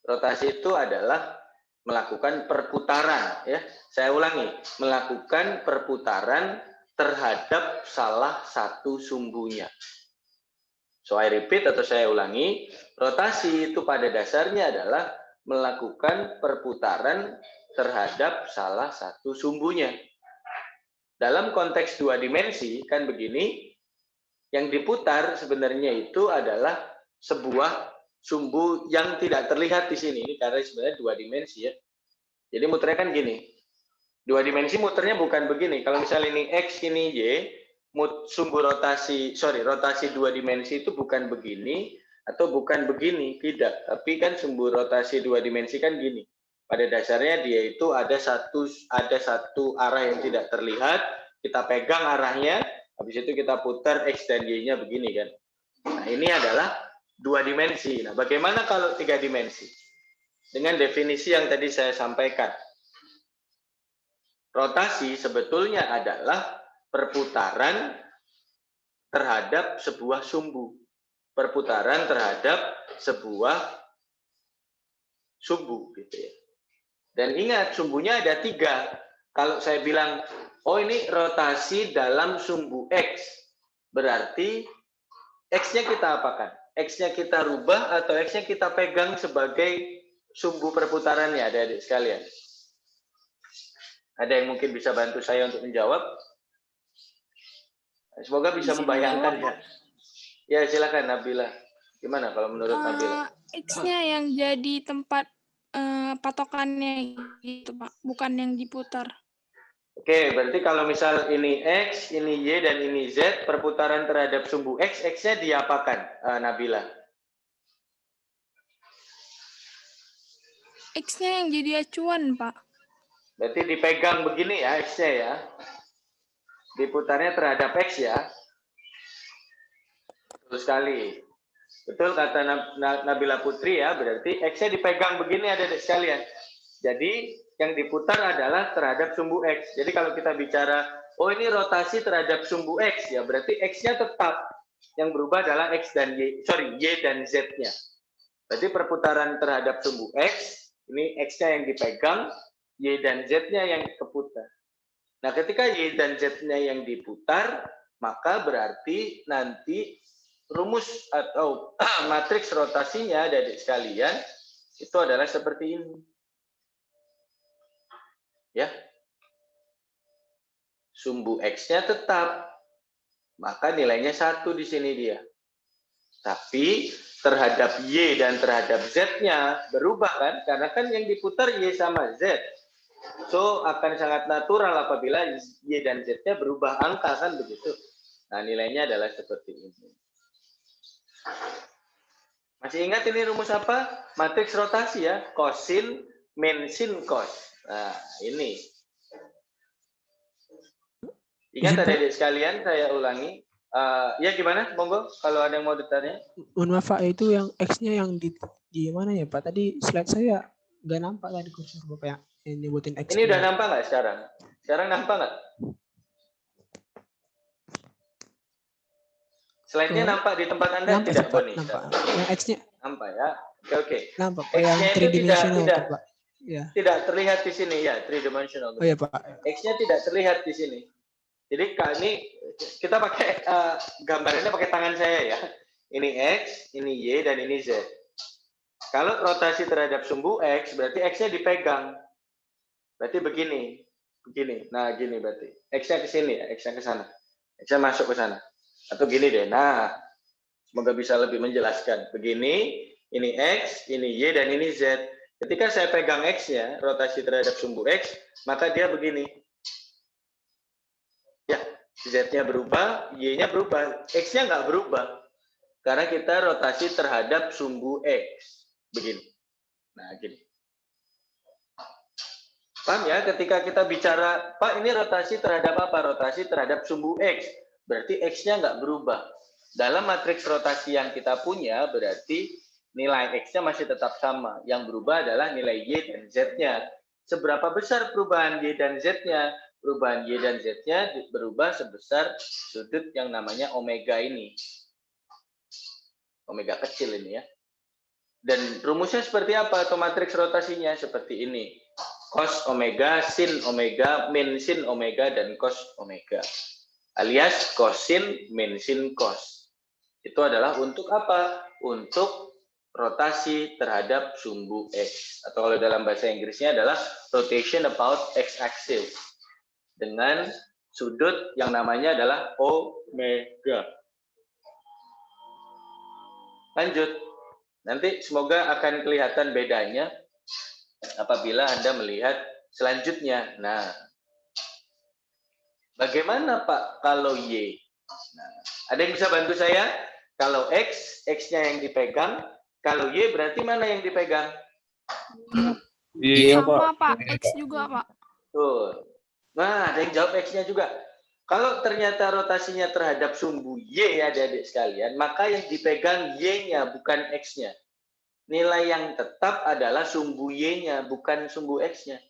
Rotasi itu adalah melakukan perputaran, ya. Saya ulangi, melakukan perputaran terhadap salah satu sumbunya. So I repeat atau saya ulangi, rotasi itu pada dasarnya adalah melakukan perputaran terhadap salah satu sumbunya. Dalam konteks 2 dimensi kan begini, yang diputar sebenarnya itu adalah sebuah sumbu yang tidak terlihat di sini. Ini karena sebenarnya 2 dimensi ya. Jadi muternya kan gini. 2 dimensi muternya bukan begini. Kalau misalnya ini X, ini Y, sumbu rotasi 2 dimensi itu bukan begini atau bukan begini, tidak. Tapi kan sumbu rotasi 2 dimensi kan gini. Pada dasarnya dia itu ada satu arah yang tidak terlihat, kita pegang arahnya, habis itu kita putar X dan Y-nya begini kan. Nah, ini adalah 2 dimensi. Nah, bagaimana kalau 3 dimensi? Dengan definisi yang tadi saya sampaikan. Rotasi sebetulnya adalah perputaran terhadap sebuah sumbu. Perputaran terhadap sebuah sumbu gitu ya. Dan ingat, sumbunya ada 3. Kalau saya bilang, oh ini rotasi dalam sumbu X. berarti X-nya kita apakan? X-nya kita rubah atau X-nya kita pegang sebagai sumbu perputarannya, adik-adik sekalian? Ada yang mungkin bisa bantu saya untuk menjawab? Semoga bisa membayangkan ya. Ya, silakan Nabila. Gimana kalau menurut Nabila? X-nya yang jadi tempat patokannya gitu, Pak. Bukan yang diputar. Oke, berarti kalau misal ini X, ini Y, dan ini Z, perputaran terhadap sumbu X, X-nya diapakan, Nabila? X-nya yang jadi acuan, Pak. Berarti dipegang begini ya, X-nya ya. Diputarnya terhadap X ya. Betul sekali. Betul kata Nabila Putri ya, berarti X-nya dipegang begini adik-adik sekalian. Jadi yang diputar adalah terhadap sumbu X. Jadi kalau kita bicara, oh ini rotasi terhadap sumbu X, ya berarti X-nya tetap. Yang berubah adalah X dan Y, Y dan Z-nya. Berarti perputaran terhadap sumbu X, ini X-nya yang dipegang, Y dan Z-nya yang keputar. Nah ketika Y dan Z-nya yang diputar, maka berarti nanti rumus atau matriks rotasinya adik-adik sekalian, itu adalah seperti ini. Ya, sumbu X-nya tetap, maka nilainya 1 di sini dia. Tapi terhadap Y dan terhadap Z-nya berubah kan? Karena kan yang diputar Y sama Z. So, akan sangat natural apabila Y dan Z-nya berubah angka kan begitu. Nah, nilainya adalah seperti ini. Masih ingat ini rumus apa? Matriks rotasi ya, kosin, mensin, kos. Nah, ini. Ingat adik-adik sekalian, saya ulangi. Ya gimana? Monggo, kalau ada yang mau ditanya. Mohon maaf Pak, itu yang X-nya yang di mana ya Pak? Tadi slide saya nggak nampak tadi kursor Bapak yang nyebutin X. Ini udah nampak nggak sekarang? Sekarang nampak nggak? Slide-nya nampak di tempat Anda? Nampak, tidak, Pak, Boni? nampak. Yang X-nya nampak ya. Oke. Nampak. Yang 3 dimensional Pak. Ya. Tidak terlihat di sini ya, 3 dimensional. Oh ya Pak. X-nya tidak terlihat di sini. Jadi ini kita pakai gambarannya pakai tangan saya ya. Ini X, ini Y, dan ini Z. Kalau rotasi terhadap sumbu X, berarti X-nya dipegang. Berarti begini. Nah, gini berarti. X-nya ke sini ya, X-nya ke sana. X-nya masuk ke sana. Atau gini deh. Nah, semoga bisa lebih menjelaskan. Begini, ini X, ini Y, dan ini Z. Ketika saya pegang X-nya, rotasi terhadap sumbu X, maka dia begini. Ya, Z-nya berubah, Y-nya berubah. X-nya nggak berubah. Karena kita rotasi terhadap sumbu X. Begini. Nah, gini. Paham ya? Ketika kita bicara, Pak, ini rotasi terhadap apa? Rotasi terhadap sumbu X. Berarti X-nya nggak berubah. Dalam matriks rotasi yang kita punya, berarti nilai X-nya masih tetap sama. Yang berubah adalah nilai Y dan Z-nya. Seberapa besar perubahan Y dan Z-nya? Perubahan Y dan Z-nya berubah sebesar sudut yang namanya omega ini. Omega kecil ini ya. Dan rumusnya seperti apa? Atau matriks rotasinya seperti ini. Cos omega, sin omega, min sin omega, dan cos omega. Alias cosin, min sin, cos. Itu adalah untuk apa? Untuk rotasi terhadap sumbu X. Atau kalau dalam bahasa Inggrisnya adalah rotation about x-axis. Dengan sudut yang namanya adalah omega. Lanjut. Nanti semoga akan kelihatan bedanya apabila Anda melihat selanjutnya. Nah, bagaimana Pak kalau Y? Nah, ada yang bisa bantu saya? Kalau X, X-nya yang dipegang. Kalau Y berarti mana yang dipegang? Iya, Pak. X juga, Pak. Tuh. Nah, ada yang jawab X-nya juga. Kalau ternyata rotasinya terhadap sumbu Y ya adik-adik sekalian, maka yang dipegang Y-nya bukan X-nya. Nilai yang tetap adalah sumbu Y-nya, bukan sumbu X-nya.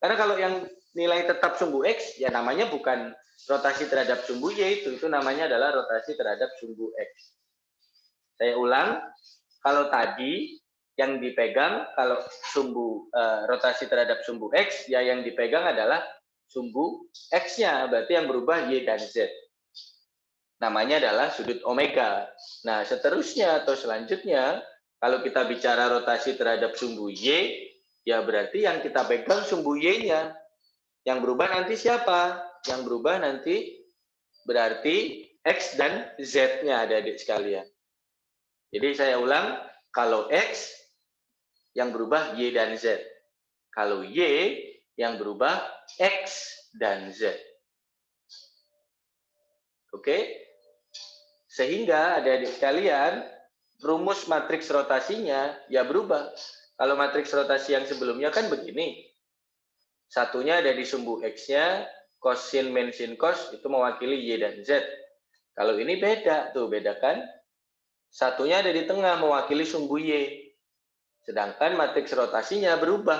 Karena kalau yang nilai tetap sumbu X, ya namanya bukan rotasi terhadap sumbu Y itu namanya adalah rotasi terhadap sumbu X. Saya ulang, kalau tadi yang dipegang, kalau sumbu rotasi terhadap sumbu X, ya yang dipegang adalah sumbu X-nya, berarti yang berubah Y dan Z. namanya adalah sudut omega. Nah, seterusnya atau selanjutnya, kalau kita bicara rotasi terhadap sumbu Y, ya berarti yang kita pegang sumbu Y-nya. Yang berubah nanti siapa? Yang berubah nanti berarti X dan Z-nya, adik-adik sekalian. Jadi saya ulang, kalau X yang berubah Y dan Z. Kalau Y yang berubah X dan Z. Oke? Sehingga adik-adik sekalian, rumus matriks rotasinya ya berubah. Kalau matriks rotasi yang sebelumnya kan begini. Satunya ada di sumbu X-nya, cos sin min sin cos itu mewakili Y dan Z. Kalau ini beda, tuh bedakan. Satunya ada di tengah mewakili sumbu Y. Sedangkan matriks rotasinya berubah.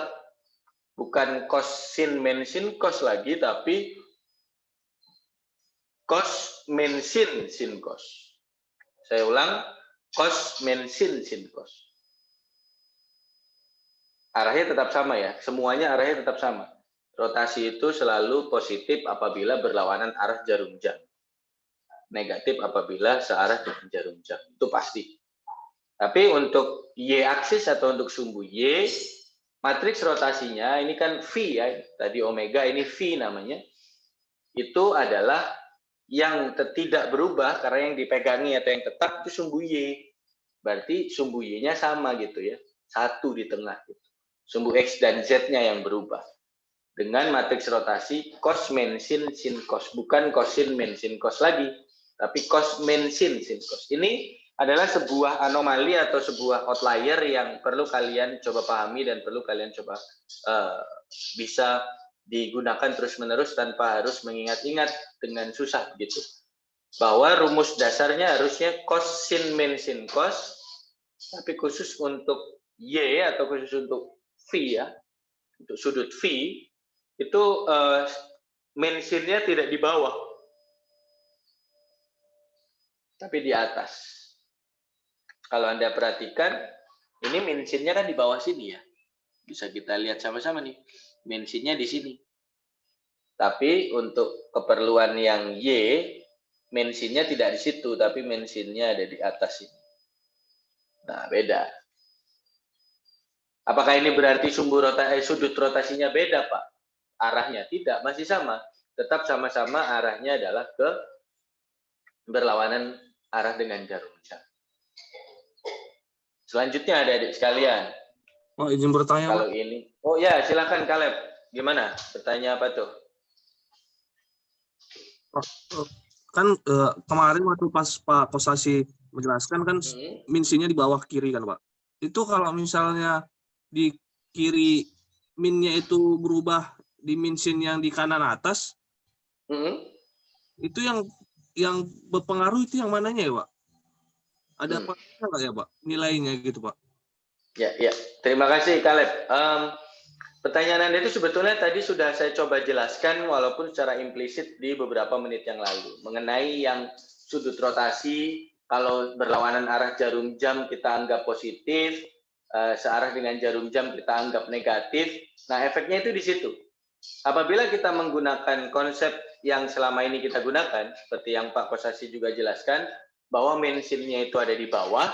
Bukan cos sin min sin cos lagi, tapi cos min sin cos. Saya ulang, cos min sin cos. Arahnya tetap sama ya, semuanya arahnya tetap sama. Rotasi itu selalu positif apabila berlawanan arah jarum jam. Negatif apabila searah dengan jarum jam. Itu pasti. Tapi untuk Y-aksis atau untuk sumbu Y, matriks rotasinya, ini kan V ya, tadi omega, ini V namanya. Itu adalah yang tidak berubah karena yang dipegangi atau yang tetap itu sumbu Y. Berarti sumbu Y-nya sama gitu ya. Satu di tengah gitu. Sumbu X dan Z-nya yang berubah. Dengan matriks rotasi cos min sin sin cos. Bukan cos sin min sin cos lagi. Tapi cos min sin sin cos. Ini adalah sebuah anomali atau sebuah outlier yang perlu kalian coba pahami dan perlu kalian coba bisa digunakan terus-menerus tanpa harus mengingat-ingat dengan susah gitu. Bahwa rumus dasarnya harusnya cos sin min sin cos, tapi khusus untuk Y atau khusus untuk V ya, untuk sudut V, itu min sinnya tidak di bawah, tapi di atas. Kalau Anda perhatikan, ini min sinnya kan di bawah sini ya. Bisa kita lihat sama-sama nih. Min sinnya di sini. Tapi untuk keperluan yang Y, min sinnya tidak di situ, tapi min sinnya ada di atas sini. Nah, beda. Apakah ini berarti sudut rotasinya beda, Pak? Arahnya tidak, masih sama. Tetap sama-sama arahnya adalah ke berlawanan arah dengan jarum jam. Selanjutnya ada adik sekalian. Pak, izin bertanya, Kalau Pak. ini, oh ya silakan Kaleb. Gimana? Bertanya apa tuh? Kan kemarin waktu pas Pak Kosasi menjelaskan kan min-nya di bawah kiri kan, Pak. Itu kalau misalnya di kiri minnya itu berubah di min-sin yang di kanan atas, itu yang berpengaruh itu yang mananya ya, Pak? Ada apa nggak ya, Pak? Nilainya gitu, Pak? Ya. Terima kasih, Kaleb. Pertanyaan Anda itu sebetulnya tadi sudah saya coba jelaskan walaupun secara implisit di beberapa menit yang lalu. Mengenai yang sudut rotasi, kalau berlawanan arah jarum jam kita anggap positif, searah dengan jarum jam kita anggap negatif. Nah, efeknya itu di situ. Apabila kita menggunakan konsep yang selama ini kita gunakan, seperti yang Pak Kosasi juga jelaskan, bahwa min sin-nya itu ada di bawah,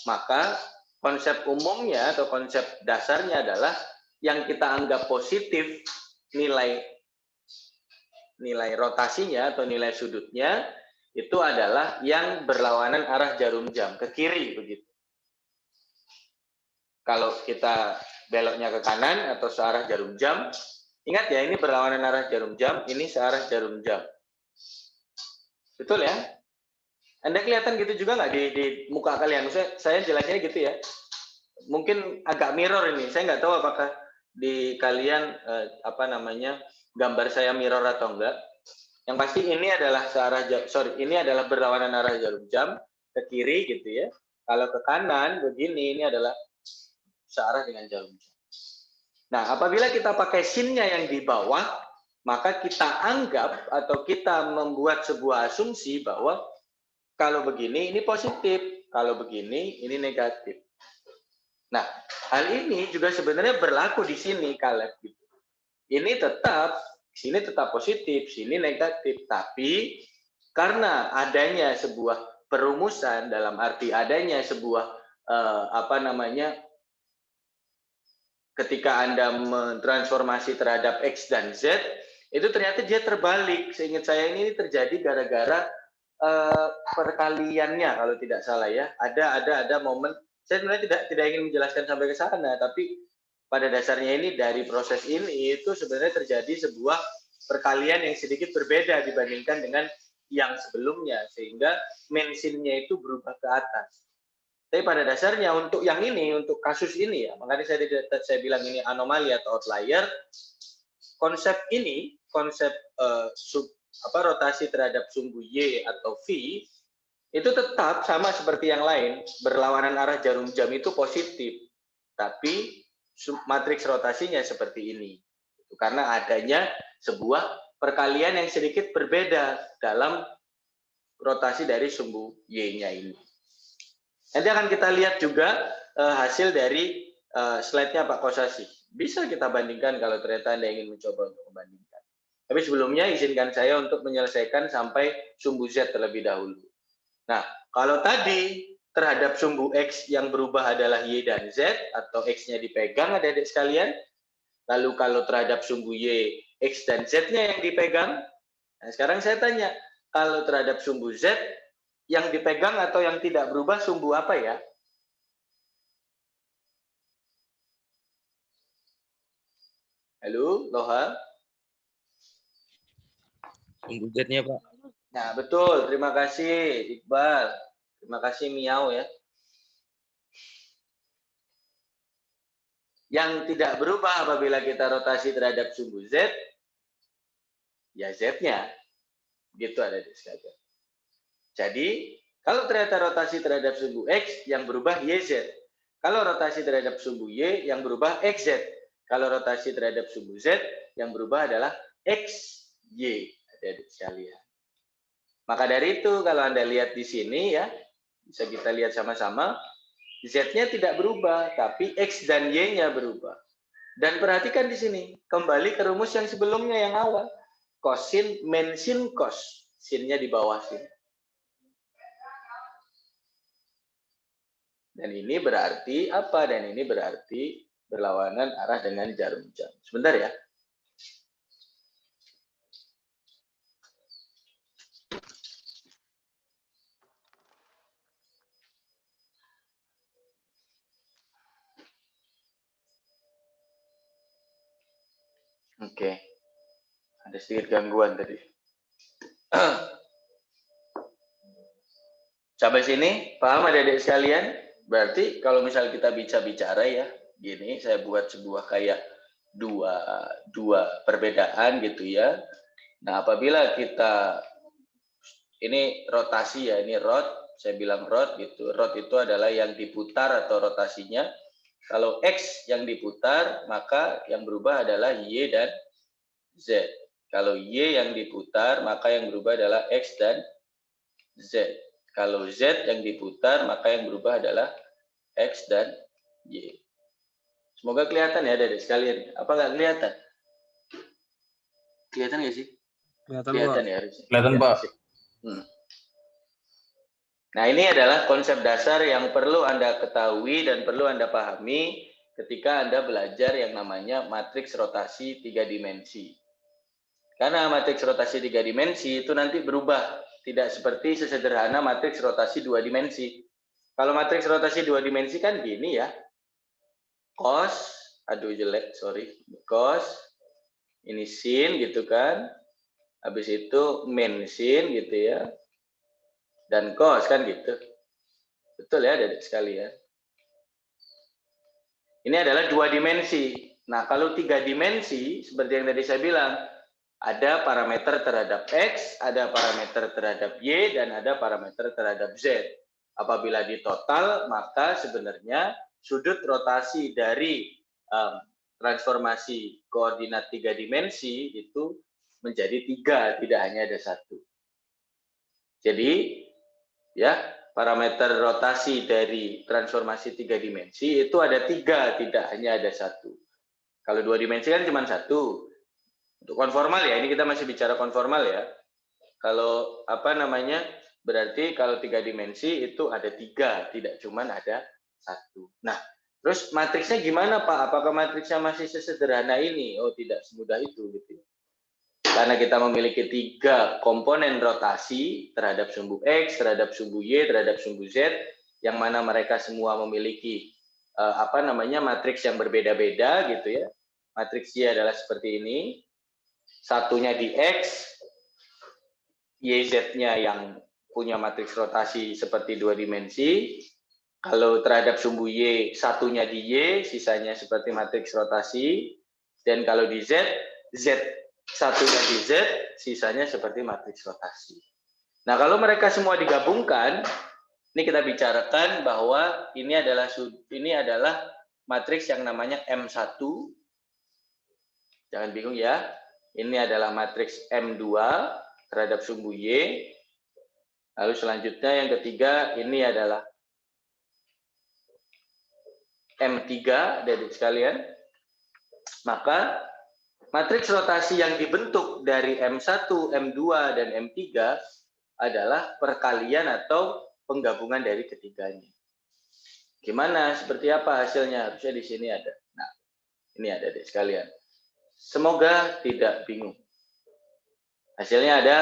maka konsep umumnya atau konsep dasarnya adalah yang kita anggap positif nilai rotasinya atau nilai sudutnya itu adalah yang berlawanan arah jarum jam ke kiri begitu. Kalau kita beloknya ke kanan atau searah jarum jam, ingat ya ini berlawanan arah jarum jam, ini searah jarum jam. Betul ya? Anda kelihatan gitu juga nggak di muka kalian? Maksudnya saya jelasnya gitu ya. Mungkin agak mirror ini. Saya nggak tahu apakah di kalian gambar saya mirror atau enggak. Yang pasti ini adalah ini adalah berlawanan arah jarum jam ke kiri gitu ya. Kalau ke kanan begini, ini adalah searah dengan jarum jam. Nah, apabila kita pakai sin-nya yang di bawah, maka kita anggap atau kita membuat sebuah asumsi bahwa kalau begini ini positif, kalau begini ini negatif. Nah, hal ini juga sebenarnya berlaku di sini, Kaleb. Gitu. Ini tetap, sini tetap positif, sini negatif. Tapi karena adanya sebuah perumusan dalam arti adanya sebuah ketika Anda mentransformasi terhadap X dan Z, itu ternyata dia terbalik. Seingat saya ini terjadi gara-gara perkaliannya kalau tidak salah ya. Ada momen, saya sebenarnya tidak ingin menjelaskan sampai ke sana, tapi pada dasarnya ini dari proses ini itu sebenarnya terjadi sebuah perkalian yang sedikit berbeda dibandingkan dengan yang sebelumnya, sehingga mensinnya itu berubah ke atas. Tapi pada dasarnya untuk yang ini, untuk kasus ini ya, makanya saya bilang ini anomali atau outlier. Konsep ini, konsep rotasi terhadap sumbu Y atau V, itu tetap sama seperti yang lain, berlawanan arah jarum jam itu positif, tapi matriks rotasinya seperti ini, karena adanya sebuah perkalian yang sedikit berbeda dalam rotasi dari sumbu Y-nya ini. Nanti akan kita lihat juga hasil dari slide-nya Pak Kosasi. Bisa kita bandingkan kalau ternyata Anda ingin mencoba untuk membandingkan. Tapi sebelumnya izinkan saya untuk menyelesaikan sampai sumbu Z terlebih dahulu. Nah, kalau tadi terhadap sumbu X yang berubah adalah Y dan Z, atau X-nya dipegang adik-adik sekalian, lalu kalau terhadap sumbu Y, X dan Z-nya yang dipegang, nah sekarang saya tanya, kalau terhadap sumbu Z, yang dipegang atau yang tidak berubah sumbu apa ya? Halo, Loha? Sumbu Z-nya, Pak. Nah, betul. Terima kasih, Iqbal. Terima kasih, Miau ya. Yang tidak berubah apabila kita rotasi terhadap sumbu Z, ya Z-nya. Gitu ada di sekalian. Jadi, kalau ternyata rotasi terhadap sumbu X, yang berubah YZ. Kalau rotasi terhadap sumbu Y, yang berubah XZ. Kalau rotasi terhadap sumbu Z, yang berubah adalah XY. Ada sekalian. Maka dari itu, kalau Anda lihat di sini ya, bisa kita lihat sama-sama, Z-nya tidak berubah, tapi X dan Y-nya berubah. Dan perhatikan di sini, kembali ke rumus yang sebelumnya yang awal. Kosin, mensin, kos. Sin-nya di bawah sini. Dan ini berarti apa? Dan ini berarti berlawanan arah dengan jarum jam. Sebentar ya. Oke. Ada sedikit gangguan tadi. Sampai sini, paham adik-adik sekalian? Berarti kalau misal kita bicara ya, gini, saya buat sebuah kayak dua perbedaan gitu ya. Nah, apabila kita, ini rotasi ya, ini rot, saya bilang rot gitu. Rot itu adalah yang diputar atau rotasinya. Kalau X yang diputar, maka yang berubah adalah Y dan Z. Kalau Y yang diputar, maka yang berubah adalah X dan Z. Kalau Z yang diputar, maka yang berubah adalah X dan Y. Semoga kelihatan ya adik-adik sekalian. Apa nggak kelihatan? Kelihatan nggak sih? Kelihatan ya harusnya. Kelihatan, Pak. Nah, ini adalah konsep dasar yang perlu Anda ketahui dan perlu Anda pahami ketika Anda belajar yang namanya matriks rotasi 3 dimensi. Karena matriks rotasi 3 dimensi itu nanti berubah. Tidak seperti sesederhana matriks rotasi 2 dimensi. Kalau matriks rotasi 2 dimensi kan gini ya. Cos, aduh jelek, sorry. Cos, ini sin gitu kan. Habis itu min sin gitu ya. Dan cos kan gitu. Betul ya adik-adik sekalian. Ini adalah 2 dimensi. Nah, kalau 3 dimensi, seperti yang tadi saya bilang, ada parameter terhadap X, ada parameter terhadap Y, dan ada parameter terhadap Z. Apabila ditotal, maka sebenarnya sudut rotasi dari transformasi koordinat 3 dimensi itu menjadi 3, tidak hanya ada 1. Jadi, ya, parameter rotasi dari transformasi 3 dimensi itu ada 3, tidak hanya ada 1. Kalau 2 dimensi kan cuma 1. Untuk konformal ya, ini kita masih bicara konformal ya. Kalau apa namanya, berarti kalau 3 dimensi itu ada 3, tidak cuman ada 1. Nah, terus matriksnya gimana Pak? Apakah matriksnya masih sesederhana ini? Oh, tidak semudah itu gitu. Karena kita memiliki 3 komponen rotasi terhadap sumbu X, terhadap sumbu Y, terhadap sumbu Z, yang mana mereka semua memiliki apa namanya, matriks yang berbeda-beda gitu ya. Matriks Y adalah seperti ini. Satunya di X, YZ-nya yang punya matriks rotasi seperti 2 dimensi. Kalau terhadap sumbu Y, satunya di Y, sisanya seperti matriks rotasi. Dan kalau di Z, satunya di Z, sisanya seperti matriks rotasi. Nah, kalau mereka semua digabungkan, ini kita bicarakan bahwa ini adalah matriks yang namanya M1. Jangan bingung ya. Ini adalah matriks M2 terhadap sumbu Y. Lalu selanjutnya yang ketiga, ini adalah M3, adik sekalian. Maka matriks rotasi yang dibentuk dari M1, M2, dan M3 adalah perkalian atau penggabungan dari ketiganya. Gimana? Seperti apa hasilnya? Harusnya di sini ada. Nah, ini ada adik sekalian. Semoga tidak bingung. Hasilnya ada,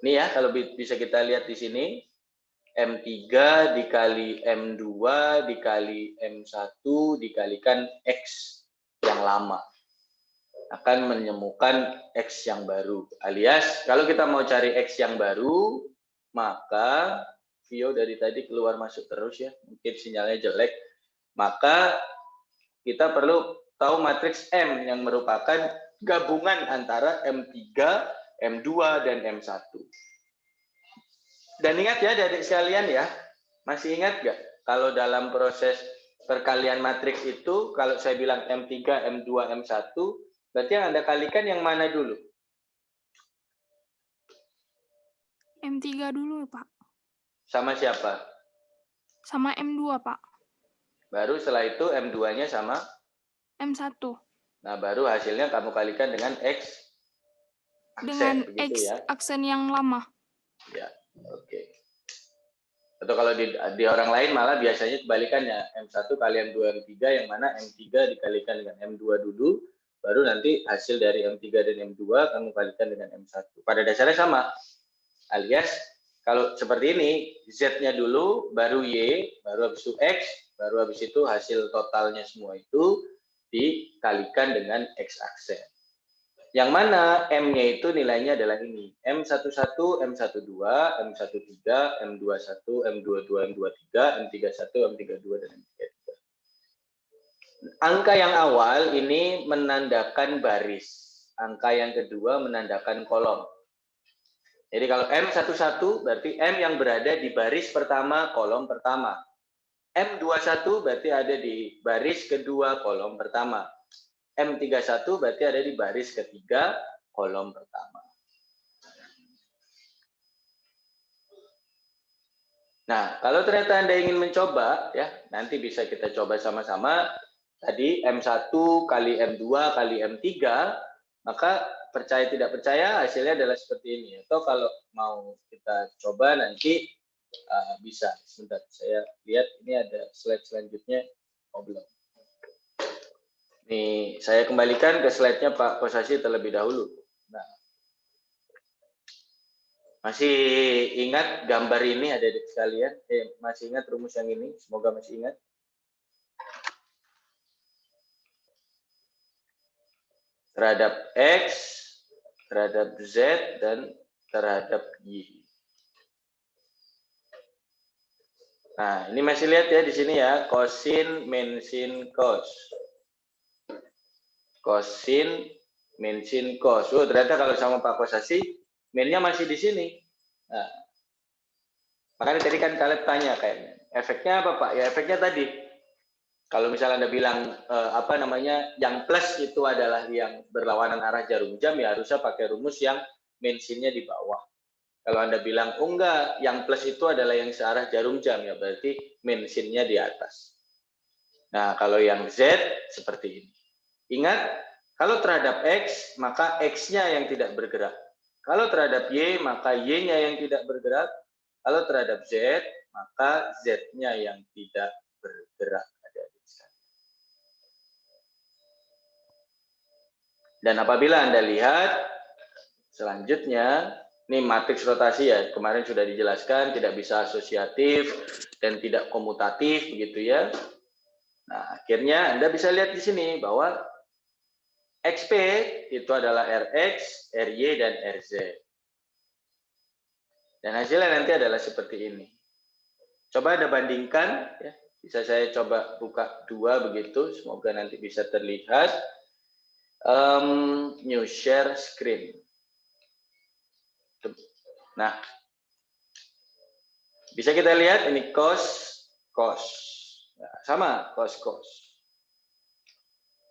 ini ya, kalau bisa kita lihat di sini, M3 dikali M2 dikali M1 dikalikan X yang lama. Akan menemukan X yang baru. Alias, kalau kita mau cari X yang baru, maka Vio dari tadi keluar masuk terus ya, mungkin sinyalnya jelek. Maka kita perlu tahu matriks M yang merupakan gabungan antara M3, M2, dan M1. Dan ingat ya adik sekalian ya, masih ingat nggak kalau dalam proses perkalian matriks itu, kalau saya bilang M3, M2, M1, berarti yang Anda kalikan yang mana dulu? M3 dulu, Pak. Sama siapa? Sama M2, Pak. Baru setelah itu M2-nya sama? M1. Nah, baru hasilnya kamu kalikan dengan X aksen, Dengan begitu X ya? aksen yang lama. Ya, oke. Atau kalau di orang lain malah biasanya kebalikannya, M1 kali M2, M3, yang mana M3 dikalikan dengan M2 dulu, baru nanti hasil dari M3 dan M2 kamu kalikan dengan M1. Pada dasarnya sama. Alias, kalau seperti ini, Z-nya dulu, baru Y, baru habis itu X, baru habis itu hasil totalnya semua itu dikalikan dengan X aksen. Yang mana M-nya itu nilainya adalah ini. M11, M12, M13, M21, M22, M23, M31, M32, dan M33. Angka yang awal ini menandakan baris. Angka yang kedua menandakan kolom. Jadi kalau M11 berarti M yang berada di baris pertama, kolom pertama. M21 berarti ada di baris kedua, kolom pertama. M31 berarti ada di baris ketiga, kolom pertama. Nah, kalau ternyata Anda ingin mencoba, ya nanti bisa kita coba sama-sama. Tadi M1 kali M2 kali M3, maka percaya tidak percaya hasilnya adalah seperti ini. Atau kalau mau kita coba nanti bisa. Sebentar, saya lihat ini ada slide selanjutnya. Oh, belum. Nih, saya kembalikan ke slide-nya Pak Kosasi terlebih dahulu. Nah, masih ingat gambar ini adik-adik sekalian? Masih ingat rumus yang ini? Semoga masih ingat. Terhadap X, terhadap Z, dan terhadap Y. Nah, ini masih lihat ya di sini ya, kosin, mensin, cos. Kosin, mensin, cos. Oh, ternyata kalau sama Pak Kosasi, mennya masih di sini. Nah, makanya tadi kan kalian tanya kayaknya, efeknya apa Pak? Ya efeknya tadi, kalau misalnya Anda bilang apa namanya, yang plus itu adalah yang berlawanan arah jarum jam, ya harusnya pakai rumus yang mensinnya di bawah. Kalau Anda bilang, oh enggak, yang plus itu adalah yang searah jarum jam, ya berarti mensinnya di atas. Nah, kalau yang Z seperti ini. Ingat, kalau terhadap X, maka X-nya yang tidak bergerak. Kalau terhadap Y, maka Y-nya yang tidak bergerak. Kalau terhadap Z, maka Z-nya yang tidak bergerak. Dan apabila Anda lihat, selanjutnya, ini matriks rotasi ya, kemarin sudah dijelaskan, tidak bisa asosiatif dan tidak komutatif, begitu ya. Nah, akhirnya Anda bisa lihat di sini bahwa XP itu adalah RX, RY, dan RZ. Dan hasilnya nanti adalah seperti ini. Coba Anda bandingkan, ya. Bisa saya coba buka 2 begitu, semoga nanti bisa terlihat. New share screen. Nah, bisa kita lihat ini cost. Nah, sama cost.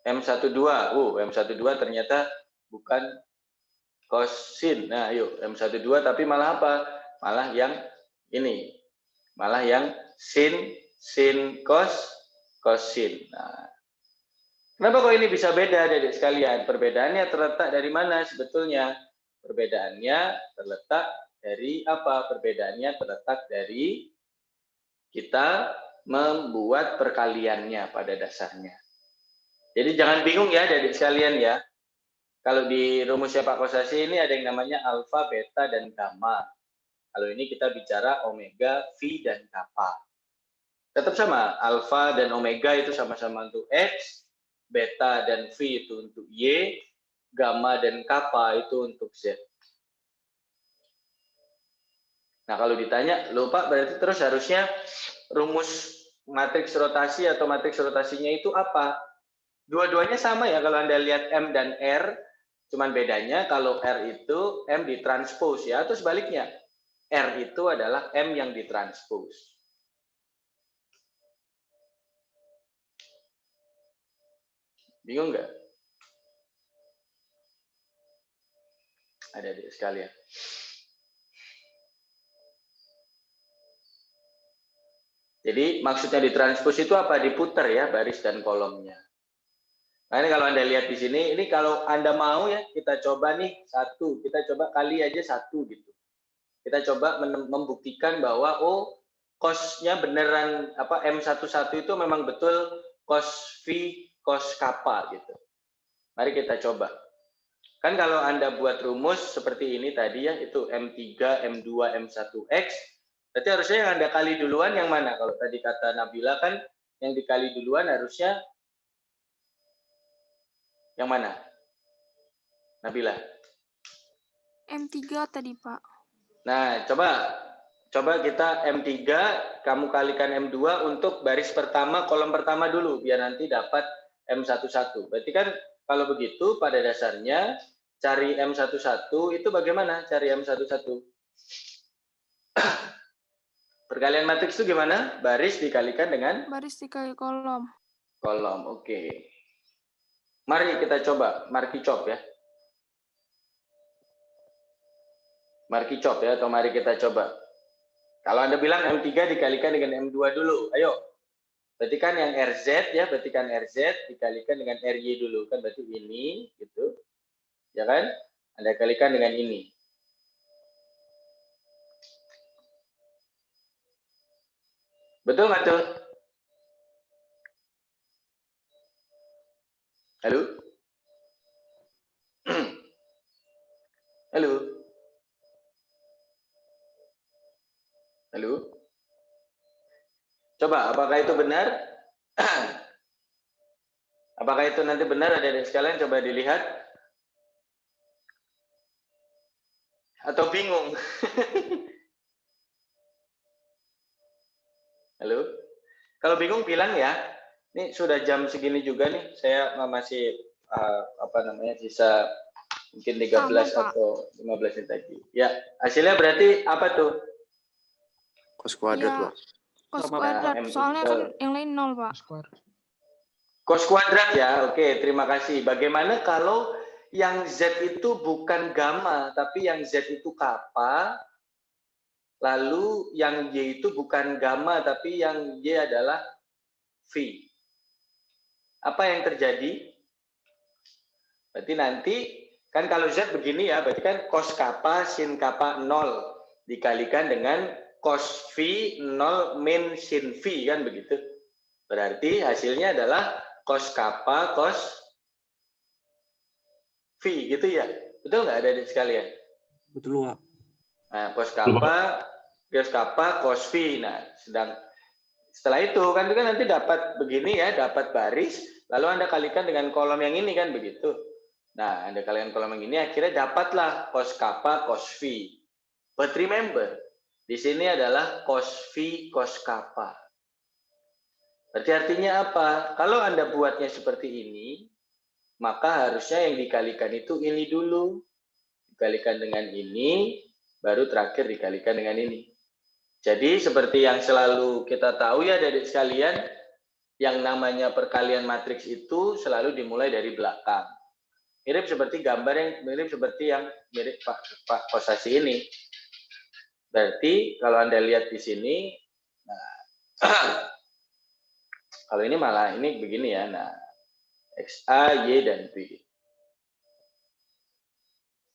M12, M12 ternyata bukan cost sin. Nah, yuk M12 tapi malah apa? Malah yang ini. Malah yang sin cost sin. Nah, kenapa kok ini bisa beda, Adik sekalian? Perbedaannya terletak dari mana sebetulnya? Perbedaannya terletak dari apa? Perbedaannya terletak dari kita membuat perkaliannya pada dasarnya. Jadi jangan bingung ya, Adik sekalian ya. Kalau di rumusnya Pak Kosasi ini ada yang namanya alfa, beta, dan gamma. Kalau ini kita bicara omega, phi, dan kappa. Tetap sama, alfa dan omega itu sama-sama untuk X, beta dan phi itu untuk Y, gamma dan kappa itu untuk Z. Nah, kalau ditanya, loh Pak, berarti terus harusnya rumus matriks rotasi atau matriks rotasinya itu apa? Dua-duanya sama ya kalau Anda lihat M dan R, cuman bedanya kalau R itu M ditranspose ya, atau sebaliknya. R itu adalah M yang ditranspose. Bingung nggak? Adik-adik sekalian. Jadi maksudnya ditranspos itu apa? Diputar ya baris dan kolomnya. Nah ini kalau Anda lihat di sini, ini kalau Anda mau ya kita coba nih satu, kita coba kali aja satu gitu. Kita coba membuktikan bahwa cos-nya beneran apa M11 itu memang betul cos phi cos kappa gitu. Mari kita coba. Kan kalau Anda buat rumus seperti ini tadi ya, itu M3, M2, M1X, berarti harusnya yang Anda kali duluan yang mana? Kalau tadi kata Nabila kan yang dikali duluan harusnya yang mana? Nabila. M3 tadi, Pak. Nah, coba kita M3, kamu kalikan M2 untuk baris pertama, kolom pertama dulu, biar nanti dapat M11. Berarti kan kalau begitu, pada dasarnya, cari M11 itu bagaimana cari M11? Perkalian matriks itu gimana? Baris dikalikan dengan? Baris dikali kolom. Kolom, oke. Mari kita coba, marquee-chop ya. Marquee-chop ya, atau mari kita coba. Kalau Anda bilang M3 dikalikan dengan M2 dulu, ayo. Berarti kan yang RZ ya, berarti kan RZ dikalikan dengan RY dulu. Kan berarti ini, gitu. Ya kan? Anda kalikan dengan ini. Betul nggak tuh? Halo? Halo? Halo? Coba, apakah itu benar? Apakah itu nanti benar, adik-adik sekalian? Coba dilihat. Atau bingung? Halo? Kalau bingung bilang ya. Ini sudah jam segini juga nih. Saya masih sisa mungkin 13 Sama, Pak. atau 15 menit lagi. Ya, hasilnya berarti apa tuh? Cos kuadrat, Ya, Pak. cos Sama kuadrat. M Soalnya kan yang lain 0, Pak. Cos kuadrat ya. Oke, terima kasih. Bagaimana kalau yang Z itu bukan gamma, tapi yang Z itu kappa, lalu yang Y itu bukan gamma, tapi yang Y adalah phi. Apa yang terjadi? Berarti nanti Kan kalau Z begini ya, berarti kan cos kappa sin kappa 0 dikalikan dengan cos V 0 min sin V, kan begitu. Berarti hasilnya adalah cos kappa cos V gitu ya. Betul nggak adik sekalian? Betul, Pak. Nah, cos kappa cos V. Nah, setelah itu kan nanti dapat begini ya, dapat baris, lalu Anda kalikan dengan kolom yang ini, kan begitu. Nah, Anda kalikan kolom yang ini, akhirnya dapatlah cos kappa cos V. But remember, di sini adalah cos V cos kappa. Berarti artinya apa? Kalau Anda buatnya seperti ini, maka harusnya yang dikalikan itu ini dulu. Dikalikan dengan ini, baru terakhir dikalikan dengan ini. Jadi seperti yang selalu kita tahu ya adik sekalian, yang namanya perkalian matriks itu selalu dimulai dari belakang. Mirip seperti gambar yang mirip Pak Kosasi ini. Berarti kalau Anda lihat di sini, nah, kalau ini malah ini begini ya. Nah, X, A, Y, dan B.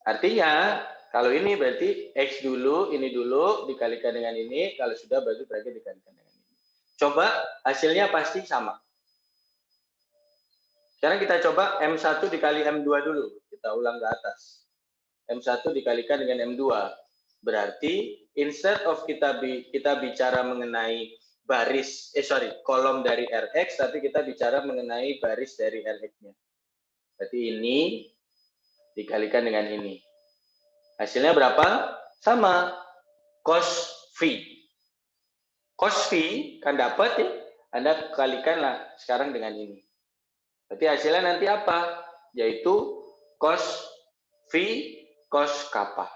Artinya, kalau ini berarti X dulu, ini dulu, dikalikan dengan ini. Kalau sudah, berarti terakhir dikalikan dengan ini. Coba, hasilnya pasti sama. Sekarang kita coba M1 dikali M2 dulu. Kita ulang ke atas. M1 dikalikan dengan M2. Berarti, instead of kita bicara mengenai kolom dari Rx, tapi kita bicara mengenai baris dari Rx-nya. Berarti ini dikalikan dengan ini. Hasilnya berapa? Sama. Cos V. Cos V kan dapat ya. Anda kalikanlah sekarang dengan ini. Berarti hasilnya nanti apa? Yaitu cos V cos kappa.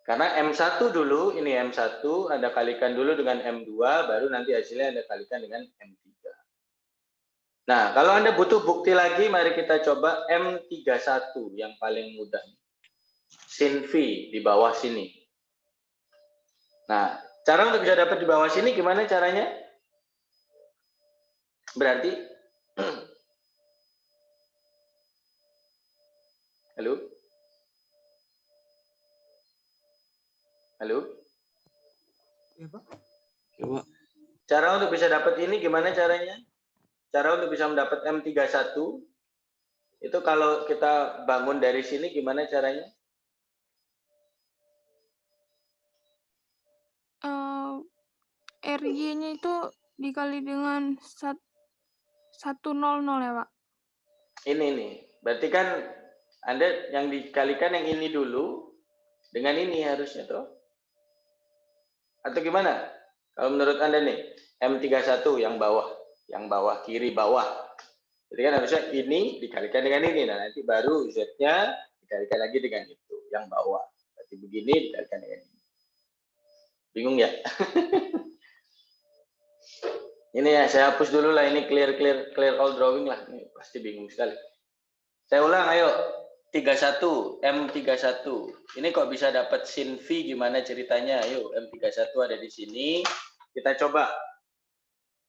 Karena M1 dulu, ini M1, Anda kalikan dulu dengan M2, baru nanti hasilnya Anda kalikan dengan M3. Nah, kalau Anda butuh bukti lagi, mari kita coba M31 yang paling mudah. Sin V di bawah sini. Nah, cara untuk bisa dapat di bawah sini gimana caranya? Berarti, halo? Halo? Ya, Pak. Ya, Pak. Cara untuk bisa dapat ini gimana caranya? Cara untuk bisa mendapat M31, itu kalau kita bangun dari sini gimana caranya? RY-nya itu dikali dengan 100 ya, Pak? Ini nih. Berarti kan Anda yang dikalikan yang ini dulu, dengan ini harusnya tuh. Atau gimana? Kalau menurut Anda nih, M31 yang bawah, kiri bawah. Jadi kan harusnya ini dikalikan dengan ini. Nah, nanti baru Z-nya dikalikan lagi dengan itu, yang bawah. Berarti begini dikalikan dengan ini. Bingung ya? Ini ya, saya hapus dulu lah. Ini clear all drawing lah. Ini pasti bingung sekali. Saya ulang, ayo. 31, M31. Ini kok bisa dapat sin V, gimana ceritanya? Ayo, M31 ada di sini. Kita coba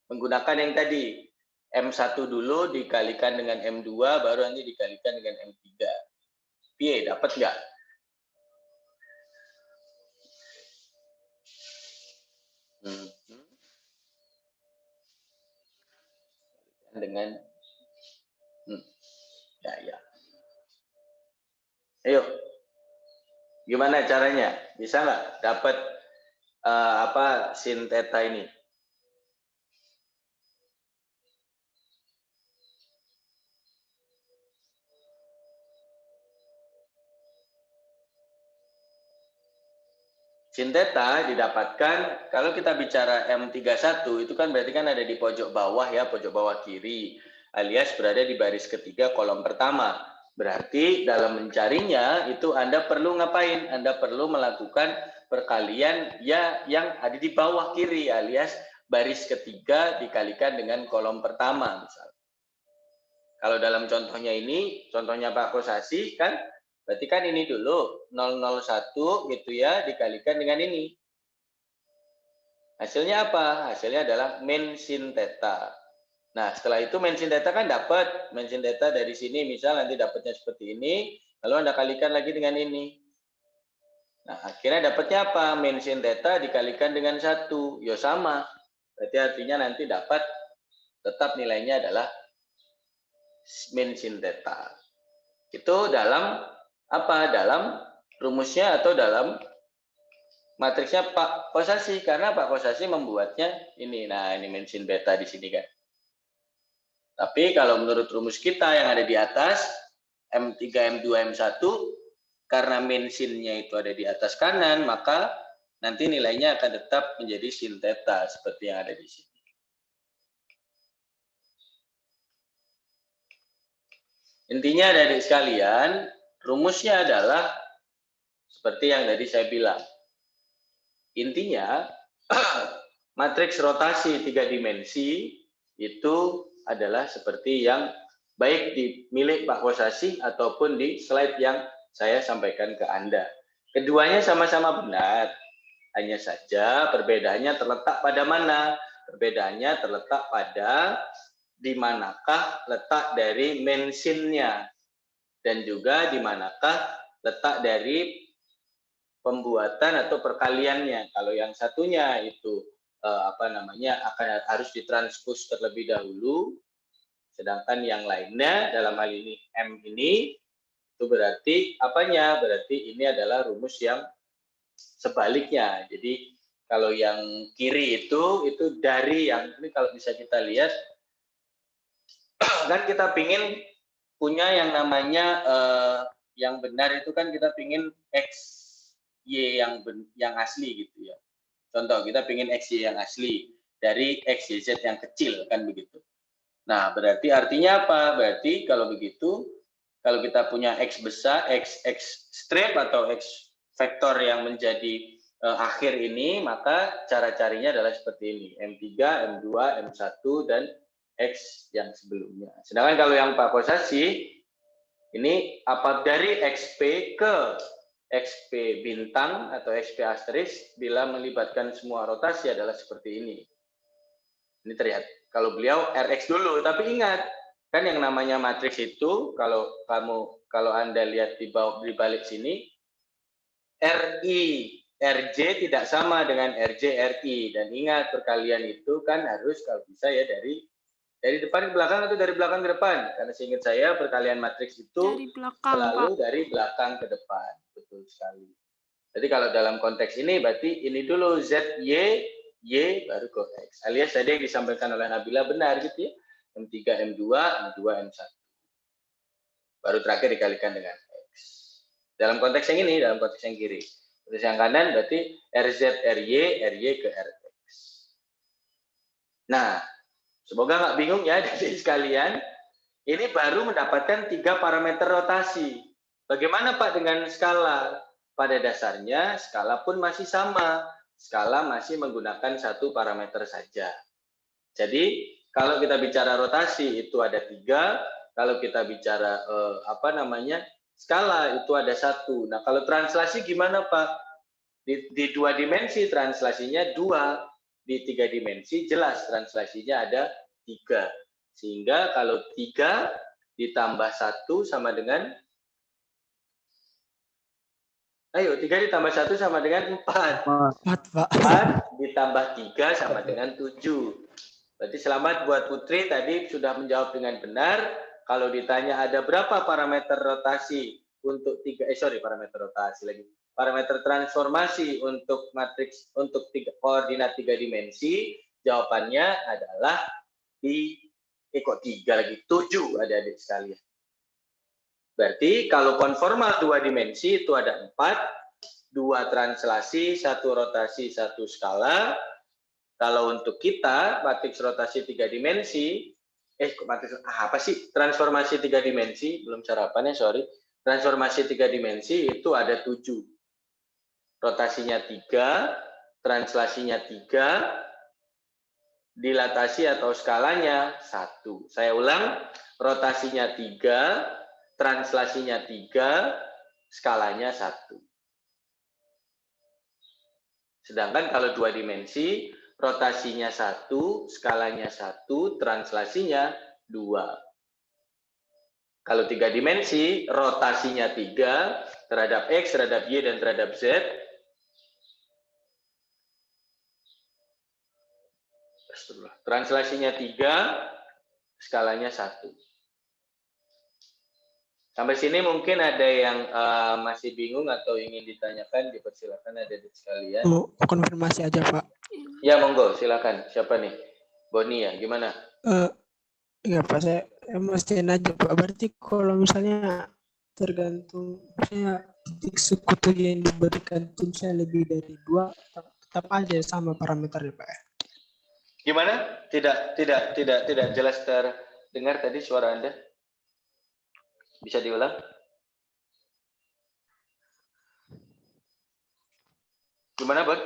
menggunakan yang tadi. M1 dulu dikalikan dengan M2, baru nanti dikalikan dengan M3. Piye, dapat nggak? Dengan ya. Ayo, gimana caranya? Bisa nggak dapat sin theta ini? Sin theta didapatkan kalau kita bicara M31 itu kan berarti kan ada di pojok bawah ya, pojok bawah kiri, alias berada di baris ketiga kolom pertama. Berarti dalam mencarinya itu Anda perlu ngapain? Anda perlu melakukan perkalian ya yang ada di bawah kiri, alias baris ketiga dikalikan dengan kolom pertama misalnya. Kalau dalam contohnya ini, contohnya Pak Kosasi kan, berarti kan ini dulu 001 gitu ya dikalikan dengan ini. Hasilnya apa? Hasilnya adalah min sin theta. Nah, setelah itu mention data kan dapat. Mention data dari sini misal nanti dapatnya seperti ini, lalu Anda kalikan lagi dengan ini. Nah, akhirnya dapatnya apa? Mention data dikalikan dengan 1. Ya sama. Berarti artinya nanti dapat tetap nilainya adalah mention data. Itu dalam apa? Dalam rumusnya atau dalam matriksnya Pak Kosasi. Karena Pak Kosasi membuatnya ini. Nah, ini mention beta di sini kan. Tapi kalau menurut rumus kita yang ada di atas, M3, M2, M1, karena mentionnya itu ada di atas kanan, maka nanti nilainya akan tetap menjadi sin theta seperti yang ada di sini. Intinya adik sekalian, rumusnya adalah seperti yang tadi saya bilang. Intinya, matriks rotasi 3 dimensi itu adalah seperti yang baik di milik Pak Kosasi ataupun di slide yang saya sampaikan ke Anda. Keduanya sama-sama benar, hanya saja perbedaannya terletak pada mana? Perbedaannya terletak pada di manakah letak dari mentionnya dan juga di manakah letak dari pembuatan atau perkaliannya. Kalau yang satunya itu harus ditranspos terlebih dahulu, sedangkan yang lainnya dalam hal ini M ini itu berarti apanya? Berarti ini adalah rumus yang sebaliknya. Jadi kalau yang kiri itu dari yang ini, kalau bisa kita lihat kan kita pingin punya yang namanya yang benar itu kan kita pingin X Y yang asli gitu ya. Contoh, kita pingin XY yang asli dari XYZ yang kecil, kan begitu. Nah, berarti artinya apa? Berarti kalau begitu, kalau kita punya X besar, X strip atau X vektor yang menjadi akhir ini, maka cara carinya adalah seperti ini. M3, M2, M1, dan X yang sebelumnya. Sedangkan kalau yang Pak Kosasi, ini apa dari XP ke XP bintang atau XP asterisk bila melibatkan semua rotasi adalah seperti ini. Ini terlihat. Kalau beliau RX dulu, tapi ingat kan yang namanya matriks itu kalau Anda lihat di balik sini RI RJ tidak sama dengan RJ RI, dan ingat perkalian itu kan harus kalau bisa ya dari depan ke belakang atau dari belakang ke depan, karena seingat saya perkalian matriks itu Dari belakang, selalu Pak. dari belakang ke depan. Betul sekali. Jadi kalau dalam konteks ini berarti ini dulu ZY, Y baru ke X. Alias tadi yang disampaikan oleh Nabila benar gitu ya. M3, M2, M2, M1. Baru terakhir dikalikan dengan X. Dalam konteks yang ini, dalam konteks yang kiri. Konteks yang kanan berarti RZ, RY ke RX. Nah, semoga nggak bingung ya dari sekalian. Ini baru mendapatkan 3 parameter rotasi. Bagaimana Pak dengan skala? Pada dasarnya skala pun masih sama. Skala masih menggunakan 1 parameter saja. Jadi kalau kita bicara rotasi itu ada 3. Kalau kita bicara skala itu ada 1. Nah kalau translasi gimana Pak? Di 2 dimensi translasinya 2. Di 3 dimensi jelas translasinya ada 3. Sehingga kalau 3 ditambah 1 sama dengan 3 ditambah 1 sama dengan 4. 4, Pak. 4 ditambah 3 sama dengan 7. Berarti selamat buat Putri, tadi sudah menjawab dengan benar. Kalau ditanya ada berapa parameter rotasi untuk parameter rotasi lagi. Parameter transformasi untuk matriks untuk koordinat 3 dimensi, jawabannya adalah 3 lagi, 7 adik-adik sekalian. Berarti kalau konformal 2 dimensi itu ada 4, 2 translasi, 1 rotasi, 1 skala. Kalau untuk kita matriks rotasi 3 dimensi, transformasi 3 dimensi, belum sarapan ya, sorry. Transformasi 3 dimensi itu ada 7. Rotasinya 3, translasinya 3, dilatasi atau skalanya 1. Saya ulang, rotasinya 3, translasinya 3, skalanya 1. Sedangkan kalau 2 dimensi, rotasinya 1, skalanya 1, translasinya 2. Kalau 3 dimensi, rotasinya 3 terhadap X, terhadap Y, dan terhadap Z. Translasinya 3, skalanya 1. Sampai sini mungkin ada yang masih bingung atau ingin ditanyakan, dipersilakan adik-adik sekalian. Mau konfirmasi aja Pak. Ya, monggo, silakan. Siapa nih? Boni ya, gimana? Enggak Pak, saya mesti aja Pak. Berarti kalau misalnya tergantung saya titik sekutu yang diberikan tim saya lebih dari 2, tetap aja sama parameternya Pak. Gimana? Tidak jelas terdengar tadi suara Anda. Bisa diulang? Gimana, Bud?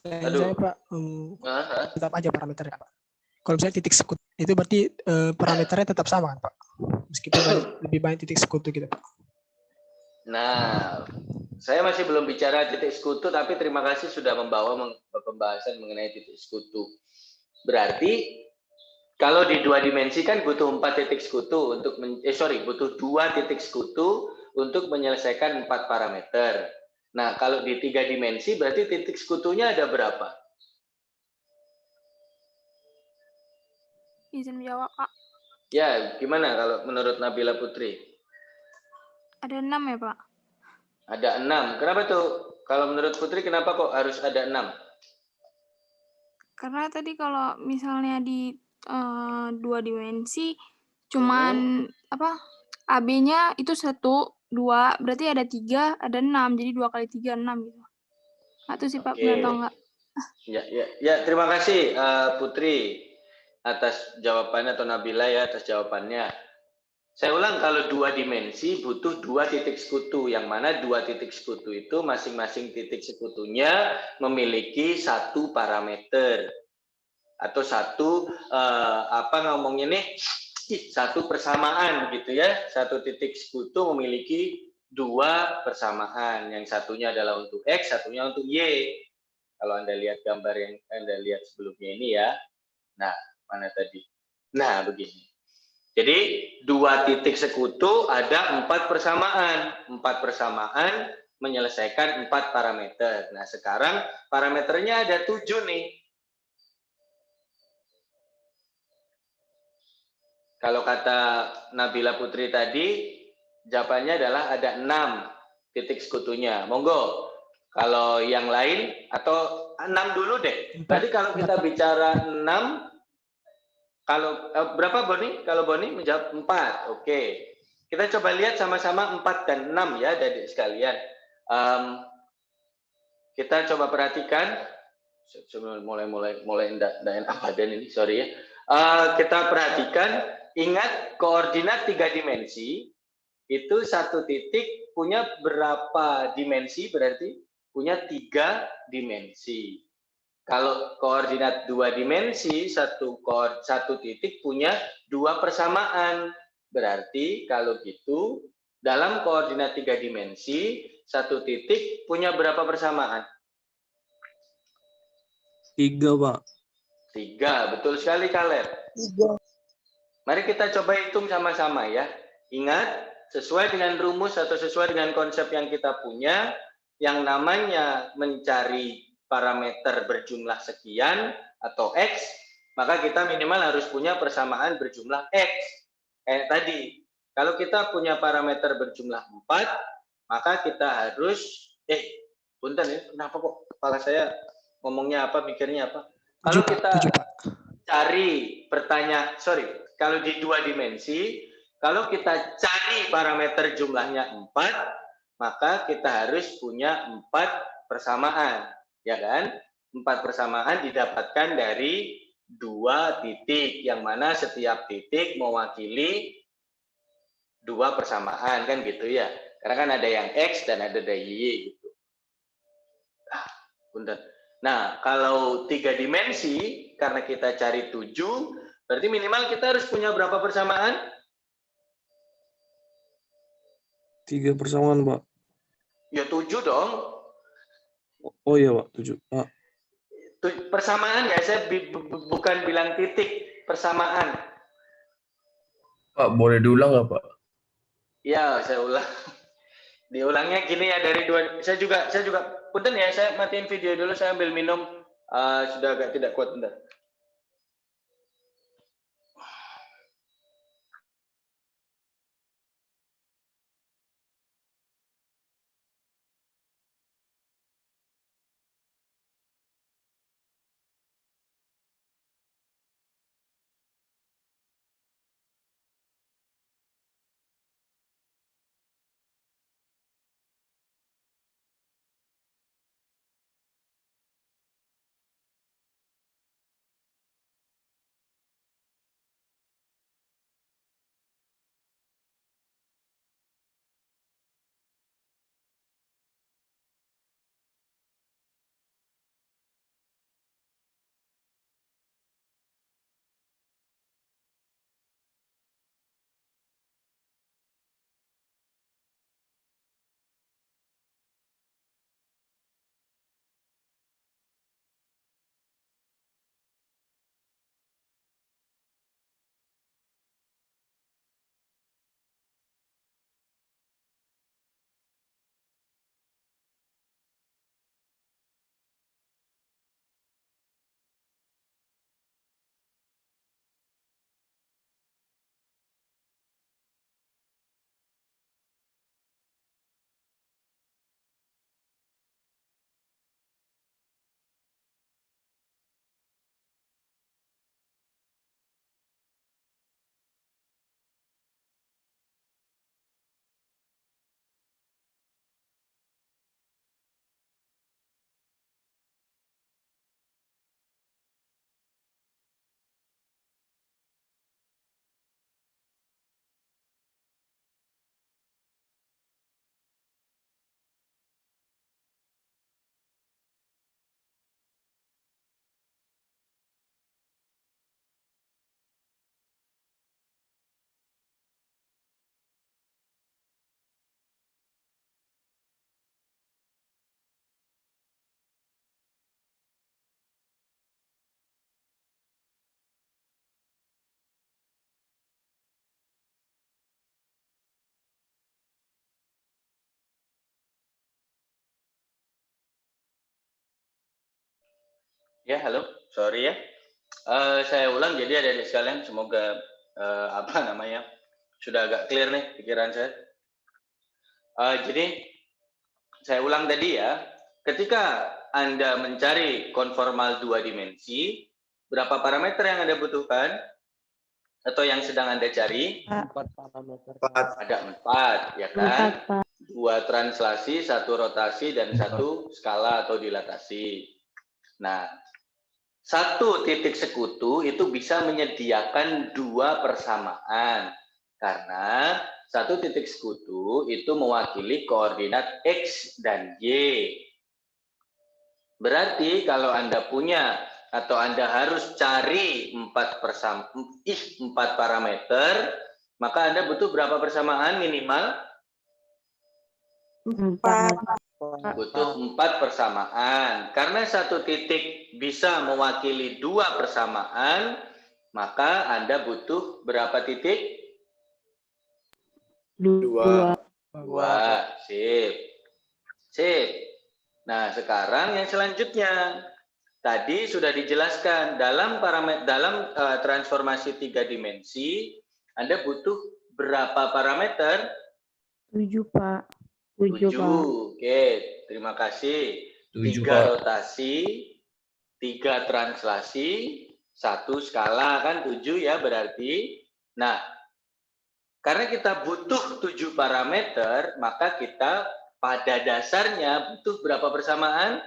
Saya Pak, tetap aja parameternya Pak. Kalau misalnya titik sekutu itu berarti parameternya tetap sama kan Pak? Meskipun lebih banyak titik sekutu gitu Pak. Nah, saya masih belum bicara titik sekutu, tapi terima kasih sudah membawa pembahasan mengenai titik sekutu. Berarti kalau di 2 dimensi kan butuh 4 titik sekutu untuk butuh 2 titik sekutu untuk menyelesaikan 4 parameter. Nah, kalau di 3 dimensi berarti titik sekutunya ada berapa? Izin menjawab, Pak. Ya, gimana kalau menurut Nabila Putri? Ada 6 ya, Pak? Ada 6. Kenapa tuh? Kalau menurut Putri kenapa kok harus ada 6? Karena tadi kalau misalnya di 2 dimensi cuman AB-nya itu 1, 2, berarti ada 3, ada 6. Jadi 2 kali 3, 6 gitu. Nah, itu sih Pak, benar atau enggak? Ya, terima kasih Putri atas jawabannya, atau Nabila ya atas jawabannya. Saya ulang, kalau 2 dimensi butuh 2 titik sekutu, yang mana 2 titik sekutu itu masing-masing titik sekutunya memiliki 1 parameter atau 1 1 persamaan gitu ya. 1 titik sekutu memiliki 2 persamaan, yang satunya adalah untuk X, satunya untuk Y. Kalau Anda lihat gambar yang Anda lihat sebelumnya ini ya. Nah, mana tadi? Nah, begini. Jadi 2 titik sekutu ada 4 persamaan. 4 persamaan menyelesaikan 4 parameter. Nah, sekarang parameternya ada 7 nih. Kalau kata Nabila Putri tadi, jawabannya adalah ada 6 titik sekutunya. Monggo. Kalau yang lain, atau 6 dulu deh. Berarti kalau kita bicara 6, kalau berapa Boni? Kalau Boni menjawab 4. Oke. Kita coba lihat sama-sama 4 dan 6 ya, adik sekalian. Kita coba perhatikan. Mulai enggak enak badan ini, sorry ya. Kita perhatikan, ingat koordinat 3 dimensi itu 1 titik punya berapa dimensi? Berarti punya 3 dimensi. Kalau koordinat 2 dimensi, satu titik punya 2 persamaan. Berarti kalau gitu, dalam koordinat 3 dimensi, 1 titik punya berapa persamaan? 3, Pak. 3, betul sekali Kaleb. 3. Mari kita coba hitung sama-sama ya. Ingat, sesuai dengan rumus atau sesuai dengan konsep yang kita punya, yang namanya mencari parameter berjumlah sekian atau X, maka kita minimal harus punya persamaan berjumlah X. Kayak tadi, kalau kita punya parameter berjumlah 4, maka kita harus, punten ya, kenapa kok kepala saya ngomongnya apa, mikirnya apa? Kalau kita cari kalau di 2 dimensi, kalau kita cari parameter jumlahnya 4, maka kita harus punya 4 persamaan. Ya kan? 4 persamaan didapatkan dari 2 titik, yang mana setiap titik mewakili 2 persamaan, kan gitu ya. Karena kan ada yang X dan ada Y gitu. Nah, kalau 3 dimensi, karena kita cari 7, berarti minimal kita harus punya berapa persamaan? 3 persamaan, Pak. Ya 7 dong. Oh iya, Pak, 7. Pak. persamaan ya, saya bukan bilang titik, persamaan. Pak, boleh diulang nggak, Pak? Ya, saya ulang. Diulangnya gini ya, dari dua, saya juga, punten ya, saya matiin video dulu, saya ambil minum, sudah agak tidak kuat, bentar. Ya, halo, sorry ya. Saya ulang, jadi adik-adik sekalian, semoga sudah agak clear nih pikiran saya. Jadi saya ulang tadi ya, ketika Anda mencari konformal 2 dimensi, berapa parameter yang Anda butuhkan atau yang sedang Anda cari? 4 parameter. Ada 4, ya kan? 2 translasi, 1 rotasi, dan 1 skala atau dilatasi. Nah, 1 titik sekutu itu bisa menyediakan 2 persamaan. Karena 1 titik sekutu itu mewakili koordinat X dan Y. Berarti kalau Anda punya atau Anda harus cari 4 parameter, maka Anda butuh berapa persamaan minimal? 4. Butuh 4 persamaan. Karena 1 titik bisa mewakili 2 persamaan, maka Anda butuh berapa titik? 2. 2. Sip. Sip. Nah, sekarang yang selanjutnya. Tadi sudah dijelaskan dalam transformasi 3 dimensi, Anda butuh berapa parameter? 7, Pak. 7. Oke, terima kasih. 7, 3 Pak. rotasi, 3 translasi, 1 skala, kan 7 ya berarti. Nah, karena kita butuh 7 parameter, maka kita pada dasarnya butuh berapa persamaan?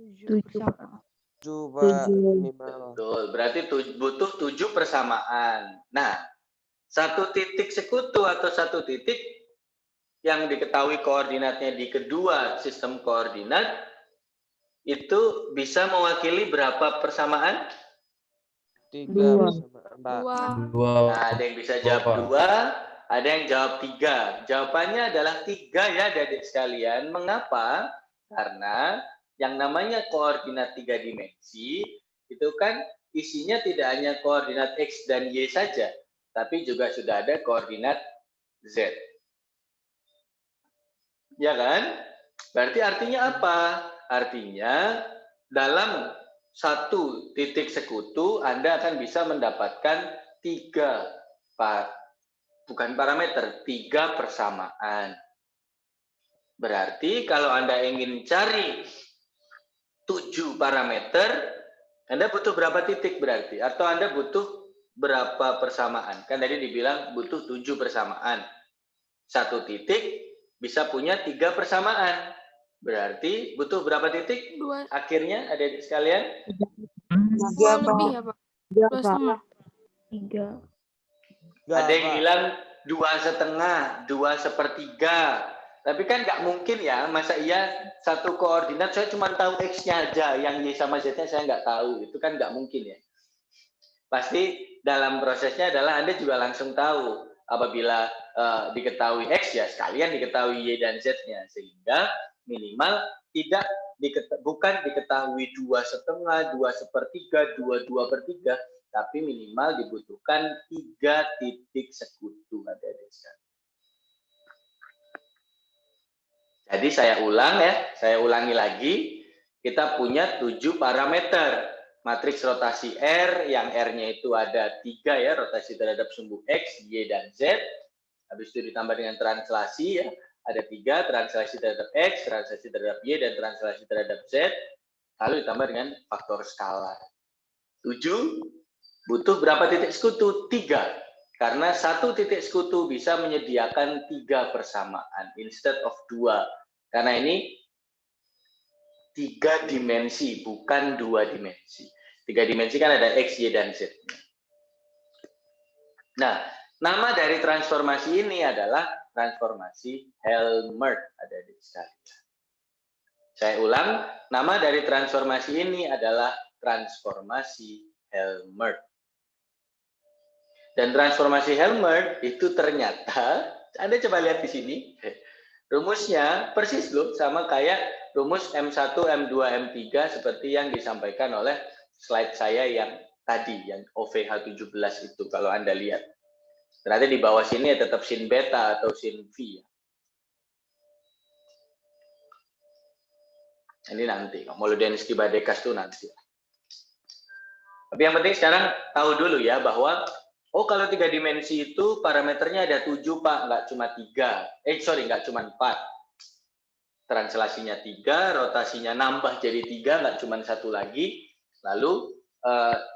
7, Pak. 7. Betul, berarti butuh 7 persamaan. Nah, 1 titik sekutu atau 1 titik yang diketahui koordinatnya di kedua sistem koordinat itu bisa mewakili berapa persamaan? 3. 2. Nah, ada yang bisa jawab 2, ada yang jawab 3. Jawabannya adalah 3 ya adik-adik sekalian. Mengapa? Karena Yang namanya koordinat 3 dimensi itu kan isinya tidak hanya koordinat X dan Y saja, tapi juga sudah ada koordinat Z. Ya kan? Berarti artinya apa? Artinya dalam satu titik sekutu Anda akan bisa mendapatkan 3 persamaan. Berarti kalau Anda ingin cari 7 parameter, Anda butuh berapa titik berarti? Atau Anda butuh berapa persamaan? Kan tadi dibilang butuh 7 persamaan. Satu titik bisa punya 3 persamaan. Berarti butuh berapa titik? 2 Akhirnya adik-adik sekalian? lebih ya Pak? 2,5. 3. Ada yang bilang 2,5, 2/3. Tapi kan nggak mungkin ya, masa iya satu koordinat saya cuma tahu X-nya aja, yang Y sama Z-nya saya nggak tahu. Itu kan nggak mungkin ya. Pasti dalam prosesnya adalah Anda juga langsung tahu. Apabila diketahui X ya sekalian diketahui Y dan Z-nya. Sehingga minimal bukan diketahui 2,5, 2/3, 2/3, tapi minimal dibutuhkan 3 titik sekutu adik-adik sekalian. Jadi saya ulangi lagi, kita punya 7 parameter. Matriks rotasi R, yang R-nya itu ada 3 ya, rotasi terhadap sumbu X, Y, dan Z. Habis itu ditambah dengan translasi ya, ada 3, translasi terhadap X, translasi terhadap Y, dan translasi terhadap Z. Lalu ditambah dengan faktor skalar. 7, butuh berapa titik sekutu? 3. Karena satu titik sekutu bisa menyediakan 3 persamaan instead of 2. Karena ini 3 dimensi, bukan 2 dimensi. 3 dimensi kan ada X, Y, dan Z. Nah, nama dari transformasi ini adalah transformasi Helmert, adik-adik sekalian. Saya ulang, nama dari transformasi ini adalah transformasi Helmert. Dan transformasi Helmert itu ternyata, Anda coba lihat di sini, rumusnya persis loh, sama kayak rumus M1, M2, M3 seperti yang disampaikan oleh slide saya yang tadi, yang OVH 17 itu, kalau Anda lihat. Ternyata di bawah sini ya tetap sin beta atau sin V. Ini nanti, Molodensky-Badekas itu nanti. Tapi yang penting sekarang tahu dulu ya bahwa oh, kalau 3 dimensi itu parameternya ada 7, Pak. Nggak cuma 3. Nggak cuma 4. Translasinya 3, rotasinya nambah jadi 3, nggak cuma 1 lagi. Lalu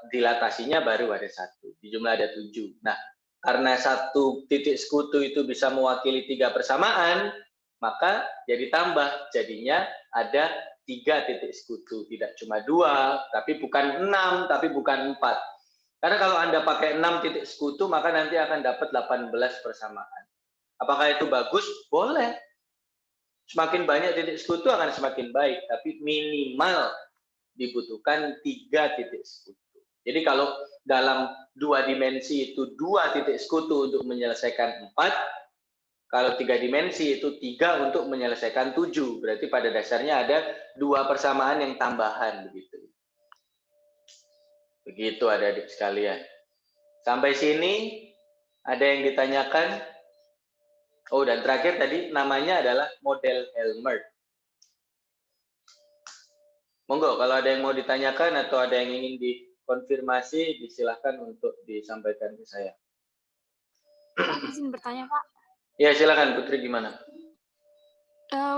dilatasinya baru ada 1. Di jumlah ada 7. Nah, karena satu titik sekutu itu bisa mewakili 3 persamaan, maka jadi tambah. Jadinya ada 3 titik sekutu. Tidak cuma 2, tapi bukan 6, tapi bukan 4. Karena kalau Anda pakai 6 titik sekutu, maka nanti akan dapat 18 persamaan. Apakah itu bagus? Boleh. Semakin banyak titik sekutu akan semakin baik, tapi minimal dibutuhkan 3 titik sekutu. Jadi kalau dalam 2 dimensi itu 2 titik sekutu untuk menyelesaikan 4, kalau 3 dimensi itu 3 untuk menyelesaikan 7. Berarti pada dasarnya ada 2 persamaan yang tambahan begitu. Begitu adik-adik sekalian. Sampai sini ada yang ditanyakan? Oh, dan terakhir tadi namanya adalah model Helmert. Monggo kalau ada yang mau ditanyakan atau ada yang ingin dikonfirmasi, disilahkan untuk disampaikan ke saya. Izin bertanya Pak. Ya silakan Putri, gimana?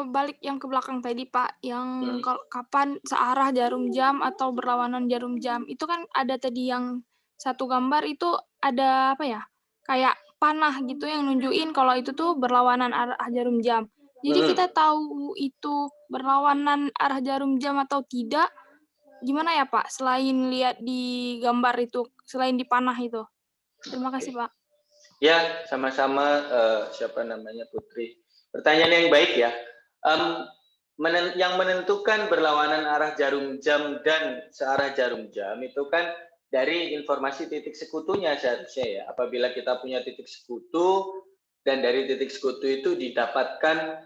Balik yang ke belakang tadi Pak, yang kapan searah jarum jam atau berlawanan jarum jam, itu kan ada tadi yang satu gambar itu ada apa ya, kayak panah gitu yang nunjukin kalau itu tuh berlawanan arah jarum jam. Jadi kita tahu itu berlawanan arah jarum jam atau tidak, gimana ya Pak, selain lihat di gambar itu, selain di panah itu? Terima kasih Pak. Ya, sama-sama siapa namanya Putri. Pertanyaan yang baik ya. Yang menentukan berlawanan arah jarum jam dan searah jarum jam itu kan dari informasi titik sekutunya seharusnya ya. Apabila kita punya titik sekutu dan dari titik sekutu itu didapatkan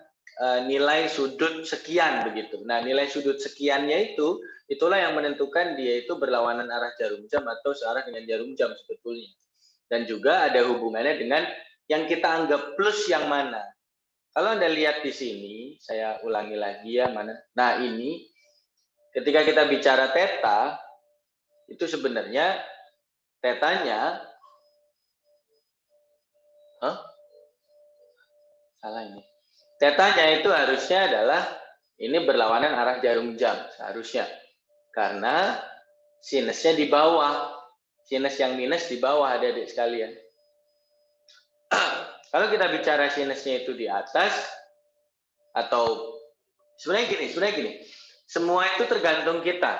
nilai sudut sekian begitu. Nah, nilai sudut sekiannya itulah yang menentukan dia itu berlawanan arah jarum jam atau searah dengan jarum jam sebetulnya. Dan juga ada hubungannya dengan yang kita anggap plus yang mana. Kalau Anda lihat di sini, saya ulangi lagi ya mana. Nah, ini ketika kita bicara theta, itu sebenarnya tetanya salah ini. Tetanya itu harusnya adalah ini berlawanan arah jarum jam seharusnya. Karena sinusnya di bawah. Sinus yang minus di bawah adik-adik sekalian. Kalau kita bicara sinusnya itu di atas atau sebenarnya gini. Semua itu tergantung kita.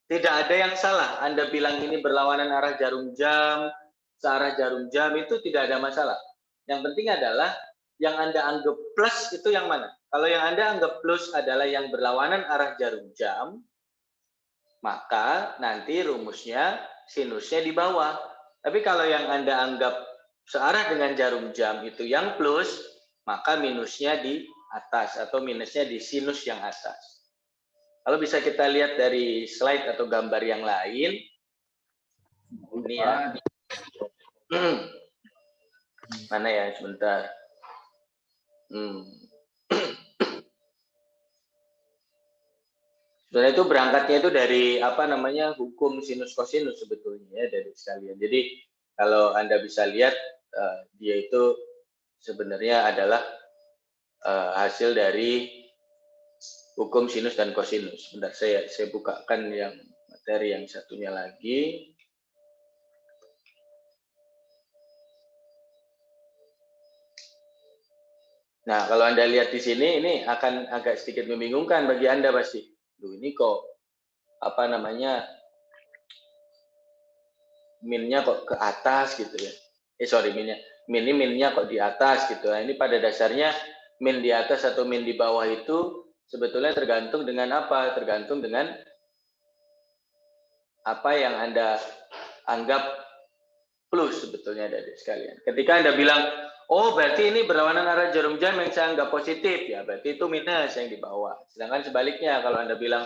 Tidak ada yang salah. Anda bilang ini berlawanan arah jarum jam, searah jarum jam itu tidak ada masalah. Yang penting adalah yang Anda anggap plus itu yang mana? Kalau yang Anda anggap plus adalah yang berlawanan arah jarum jam, maka nanti rumusnya sinusnya di bawah. Tapi kalau yang Anda anggap searah dengan jarum jam itu yang plus, maka minusnya di atas atau minusnya di sinus yang atas. Kalau bisa kita lihat dari slide atau gambar yang lain, ini ya. Mana ya, sebentar. Sebenarnya itu berangkatnya itu dari hukum sinus kosinus sebetulnya ya dari sekalian. Jadi kalau Anda bisa lihat dia itu sebenarnya adalah hasil dari hukum sinus dan kosinus. Sebentar saya bukakan yang materi yang satunya lagi. Nah, kalau Anda lihat di sini, ini akan agak sedikit membingungkan bagi Anda pasti. Duh, ini kok, minnya kok ke atas gitu ya. Minnya kok di atas gitu. Nah, ini pada dasarnya min di atas atau min di bawah itu sebetulnya tergantung dengan apa? Tergantung dengan apa yang Anda anggap plus sebetulnya dari sekalian. Ketika Anda bilang, oh berarti ini berlawanan arah jarum jam yang saya anggap positif, ya berarti itu minus yang di bawah. Sedangkan sebaliknya kalau Anda bilang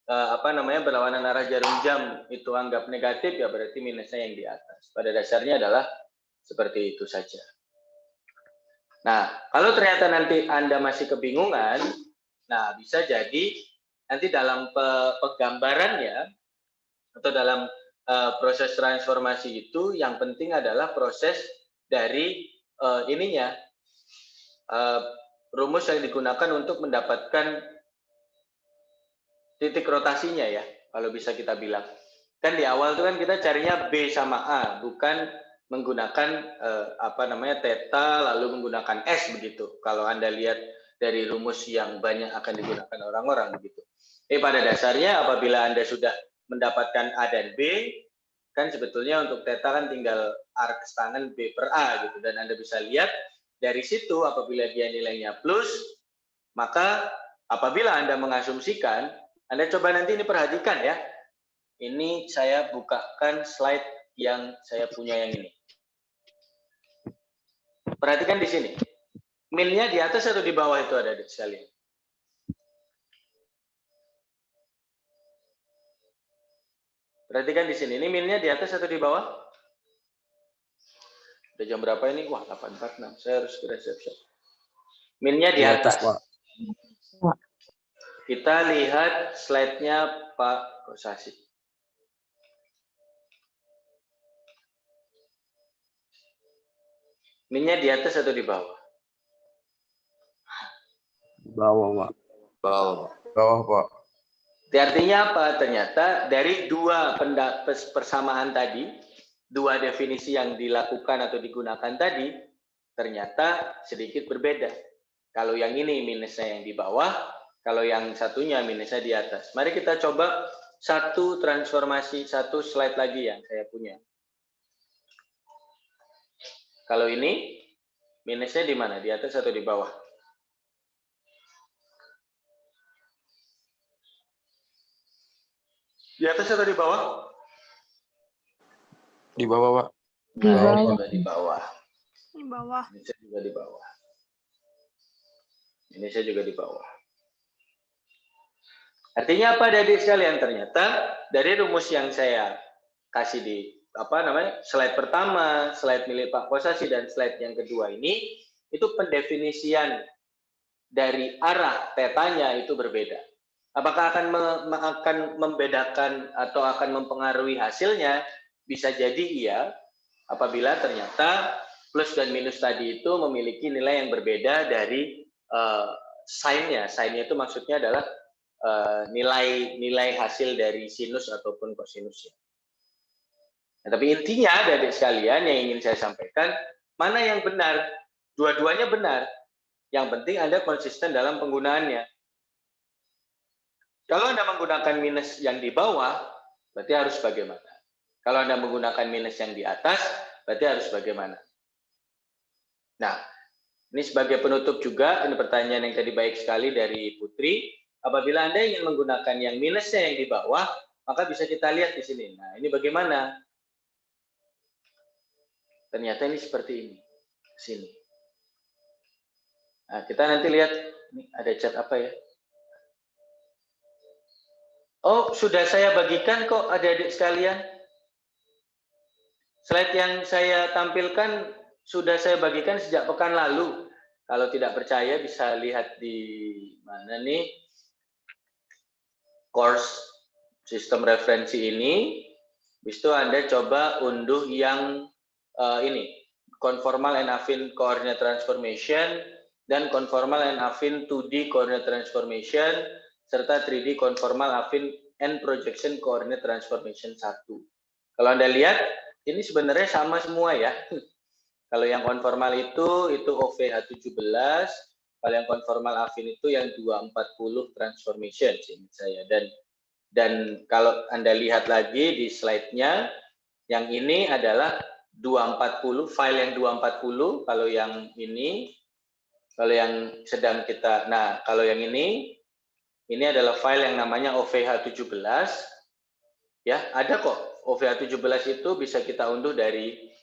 berlawanan arah jarum jam itu anggap negatif, ya berarti minusnya yang di atas. Pada dasarnya adalah seperti itu saja. Nah, kalau ternyata nanti Anda masih kebingungan, nah bisa jadi nanti dalam penggambarannya atau dalam proses transformasi itu yang penting adalah proses dari rumus yang digunakan untuk mendapatkan titik rotasinya ya, kalau bisa kita bilang. Kan di awal itu kan kita carinya B sama A, bukan menggunakan theta lalu menggunakan S begitu. Kalau Anda lihat dari rumus yang banyak akan digunakan orang-orang begitu. Pada dasarnya apabila Anda sudah mendapatkan A dan B, kan sebetulnya untuk theta kan tinggal arc tangen B per A gitu. Dan Anda bisa lihat dari situ apabila dia nilainya plus, maka apabila Anda mengasumsikan, Anda coba nanti ini perhatikan ya. Ini saya bukakan slide yang saya punya yang ini. Perhatikan di sini. Minnya di atas atau di bawah itu ada sekalian. Perhatikan di sini. Ini minnya di atas atau di bawah? Udah jam berapa ini? Wah, 8.46. Saya harus segera siap-siap. Minnya di atas. Pak. Kita lihat slide-nya Pak Kosasi. Minnya di atas atau di bawah? Bawah, Pak. Bawah, Pak. Artinya apa? Ternyata dari dua persamaan tadi, dua definisi yang dilakukan atau digunakan tadi, ternyata sedikit berbeda. Kalau yang ini minusnya yang di bawah, kalau yang satunya minusnya di atas. Mari kita coba satu transformasi, satu slide lagi yang saya punya. Kalau ini minusnya di mana? Di atas atau di bawah? Di atas atau di bawah? Di bawah, Pak. Di bawah. Juga di bawah. Di bawah. Minusnya juga di bawah. Ini saya juga di bawah. Artinya apa adik sekalian? Ternyata dari rumus yang saya kasih di slide pertama, slide milik Pak Kosasi dan slide yang kedua ini, itu pendefinisian dari arah tetanya itu berbeda. Apakah akan membedakan atau akan mempengaruhi hasilnya? Bisa jadi iya, apabila ternyata plus dan minus tadi itu memiliki nilai yang berbeda dari sign-nya. Sign-nya itu maksudnya adalah nilai hasil dari sinus ataupun kosinusnya. Nah, tapi intinya adik sekalian yang ingin saya sampaikan, mana yang benar? Dua-duanya benar. Yang penting Anda konsisten dalam penggunaannya. Kalau Anda menggunakan minus yang di bawah, berarti harus bagaimana? Kalau Anda menggunakan minus yang di atas, berarti harus bagaimana? Nah, ini sebagai penutup juga, ini pertanyaan yang tadi baik sekali dari Putri. Apabila Anda ingin menggunakan yang minusnya yang di bawah, maka bisa kita lihat di sini. Nah, ini bagaimana? Ternyata ini seperti ini. Sini. Nah, kita nanti lihat, ini ada chat apa ya? Oh, sudah saya bagikan kok adik-adik sekalian. Slide yang saya tampilkan sudah saya bagikan sejak pekan lalu. Kalau tidak percaya bisa lihat di mana nih? Course sistem referensi ini. Habis itu Anda coba unduh yang ini. Conformal and affine coordinate transformation dan conformal and affine 2D coordinate transformation serta 3D conformal affine and projection coordinate transformation 1. Kalau Anda lihat, ini sebenarnya sama semua ya. Kalau yang konformal itu OVH 17, kalau yang konformal affine itu yang 240 transformation seingat saya. Dan kalau Anda lihat lagi di slide-nya, yang ini adalah 240, file yang 240, kalau yang ini, kalau yang sedang kita, nah kalau yang ini adalah file yang namanya OVH 17. Ya, ada kok. OVH 17 itu bisa kita unduh dari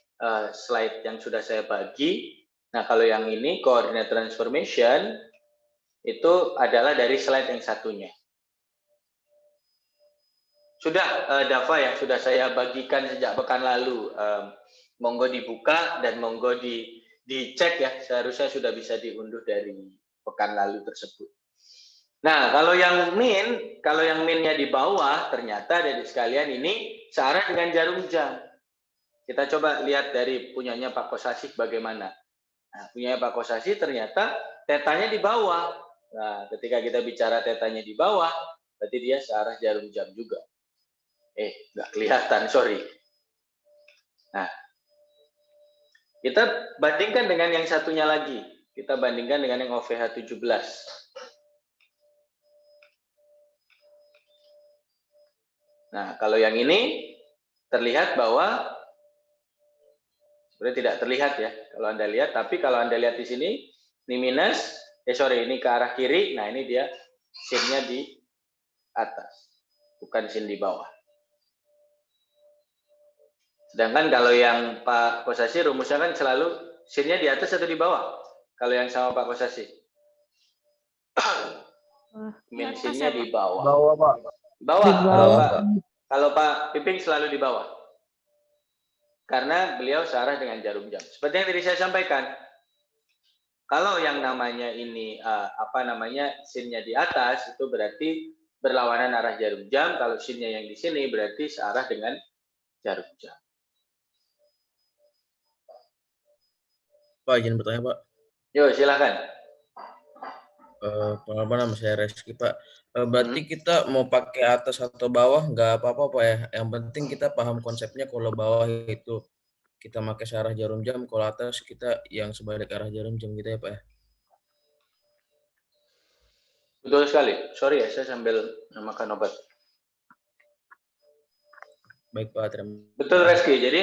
slide yang sudah saya bagi. Nah, kalau yang ini coordinate transformation itu adalah dari slide yang satunya. Sudah Dava ya, sudah saya bagikan sejak pekan lalu. Monggo dibuka dan monggo dicek ya. Seharusnya sudah bisa diunduh dari pekan lalu tersebut. Nah, kalau yang min-nya di bawah, ternyata dari sekalian ini searah dengan jarum jam. Kita coba lihat dari punyanya Pak Kosasi bagaimana. Nah, punyanya Pak Kosasi ternyata tetanya di bawah. Nah, ketika kita bicara tetanya di bawah, berarti dia searah jarum jam juga. Nggak kelihatan, sorry. Nah, kita bandingkan dengan yang satunya lagi. Kita bandingkan dengan yang OVH 17. Nah, kalau yang ini terlihat bahwa sebenarnya tidak terlihat ya kalau Anda lihat, tapi kalau Anda lihat di sini, ini minus, ini ke arah kiri, nah ini dia sin-nya di atas, bukan sin di bawah. Sedangkan kalau yang Pak Kosasi rumusnya kan selalu sin-nya di atas atau di bawah? Kalau yang sama Pak Kosasi? Min sin-nya di bawah. Bawah, Pak. Bawah. Kalau Pak Piping selalu di bawah. Karena beliau searah dengan jarum jam. Seperti yang tadi saya sampaikan. Kalau yang namanya ini sin-nya di atas itu berarti berlawanan arah jarum jam. Kalau sin-nya yang di sini berarti searah dengan jarum jam. Pak, izin bertanya, Pak. Yo, silakan. Nama saya Reski, Pak. Berarti kita mau pakai atas atau bawah nggak apa-apa, Pak ya. Yang penting kita paham konsepnya. Kalau bawah itu kita pakai searah jarum jam, kalau atas kita yang sebalik arah jarum jam gitu ya, Pak ya. Betul sekali. Sorry ya, saya sambil makan obat. Baik, Pak. Terima kasih. Betul, Reski. Jadi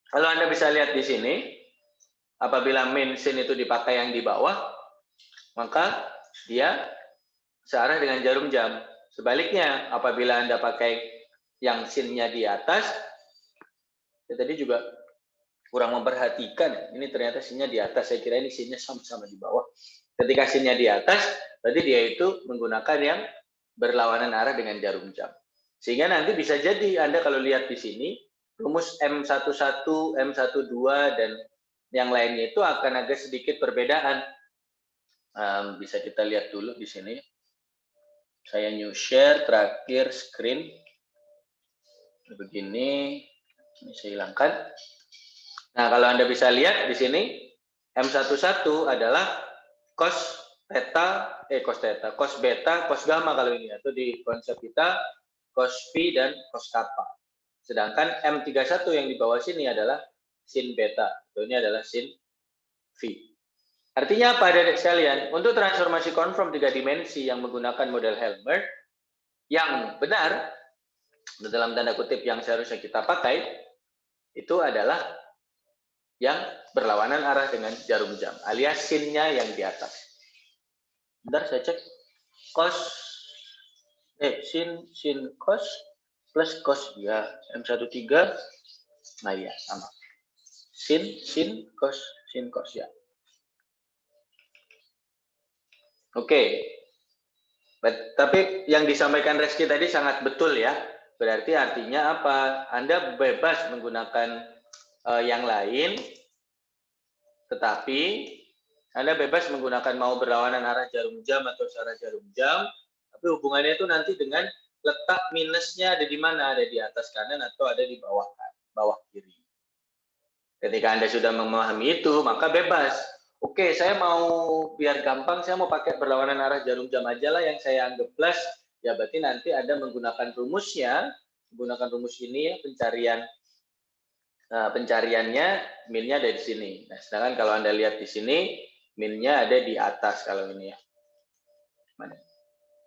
kalau Anda bisa lihat di sini, apabila min sin itu dipakai yang di bawah, maka dia searah dengan jarum jam. Sebaliknya, apabila Anda pakai yang sin-nya di atas, ya tadi juga kurang memperhatikan. Ini ternyata sinnya di atas. Saya kira ini sinnya sama-sama di bawah. Ketika sinnya di atas, berarti dia itu menggunakan yang berlawanan arah dengan jarum jam. Sehingga nanti bisa jadi Anda kalau lihat di sini, rumus M11, M12, dan yang lainnya itu akan agak sedikit perbedaan. Bisa kita lihat dulu di sini. Saya new share, terakhir screen. Begini, ini saya hilangkan. Nah, kalau Anda bisa lihat di sini, M11 adalah cos theta, cos beta, cos gamma kalau ini, atau di konsep kita cos phi dan cos kappa. Sedangkan M31 yang di bawah sini adalah sin beta, atau ini adalah sin phi. Artinya apa, adik-adik sekalian? Untuk transformasi konform 3 dimensi yang menggunakan model Helmert, yang benar, dalam tanda kutip yang seharusnya kita pakai, itu adalah yang berlawanan arah dengan jarum jam, alias sinnya yang di atas. Bentar saya cek. Sin cos plus cos, ya, M13. Nah ya, sama. Sin cos ya. Oke. Tapi yang disampaikan Reski tadi sangat betul ya. Berarti artinya apa? Anda bebas menggunakan yang lain, tetapi Anda bebas menggunakan mau berlawanan arah jarum jam atau searah jarum jam, tapi hubungannya itu nanti dengan letak minusnya ada di mana, ada di atas kanan atau ada di bawah kiri. Ketika Anda sudah memahami itu, maka bebas. Oke, saya mau biar gampang, saya mau pakai berlawanan arah jarum jam aja lah yang saya anggap plus. Ya berarti nanti Anda menggunakan rumusnya, menggunakan rumus ini ya, pencariannya minnya ada di sini. Nah, sedangkan kalau Anda lihat di sini, minnya ada di atas kalau ini ya. Mana?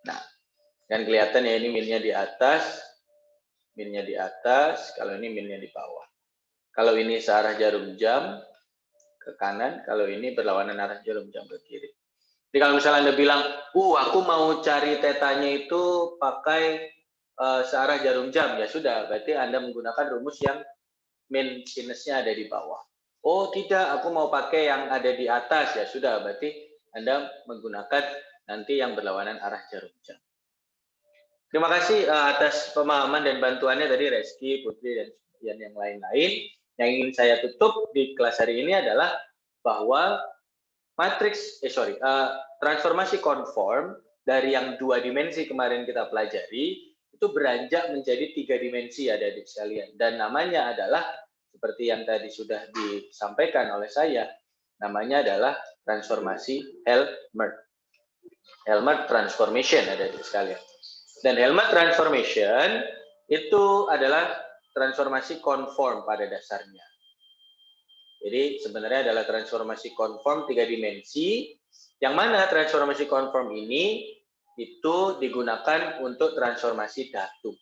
Nah, kan kelihatan ya ini minnya di atas, kalau ini minnya di bawah. Kalau ini searah jarum jam ke kanan, kalau ini berlawanan arah jarum jam ke kiri. Jadi kalau misalnya Anda bilang, aku mau cari tetanya itu pakai searah jarum jam, ya sudah, berarti Anda menggunakan rumus yang min sinusnya ada di bawah. Oh tidak, aku mau pakai yang ada di atas, ya sudah, berarti Anda menggunakan nanti yang berlawanan arah jarum jam. Terima kasih atas pemahaman dan bantuannya tadi Reski, Putri, dan yang lain-lain. Yang ingin saya tutup di kelas hari ini adalah bahwa transformasi konform dari yang 2 dimensi kemarin kita pelajari itu beranjak menjadi 3 dimensi ya adik-adik sekalian. Dan namanya adalah seperti yang tadi sudah disampaikan oleh saya, namanya adalah transformasi Helmert. Helmert transformation adik-adik sekalian. Dan Helmert transformation itu adalah transformasi konform pada dasarnya. Jadi sebenarnya adalah transformasi konform 3 dimensi, yang mana transformasi konform ini itu digunakan untuk transformasi datum.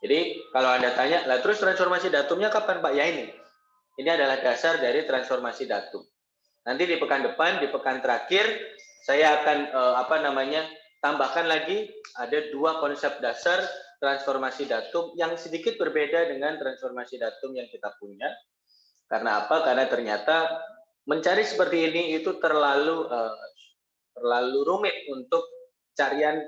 Jadi kalau Anda tanya, lah terus transformasi datumnya kapan Pak? Ya ini adalah dasar dari transformasi datum. Nanti di pekan depan, di pekan terakhir, saya akan tambahkan lagi ada 2 konsep dasar transformasi datum yang sedikit berbeda dengan transformasi datum yang kita punya. Karena apa? Karena ternyata mencari seperti ini itu terlalu rumit untuk carian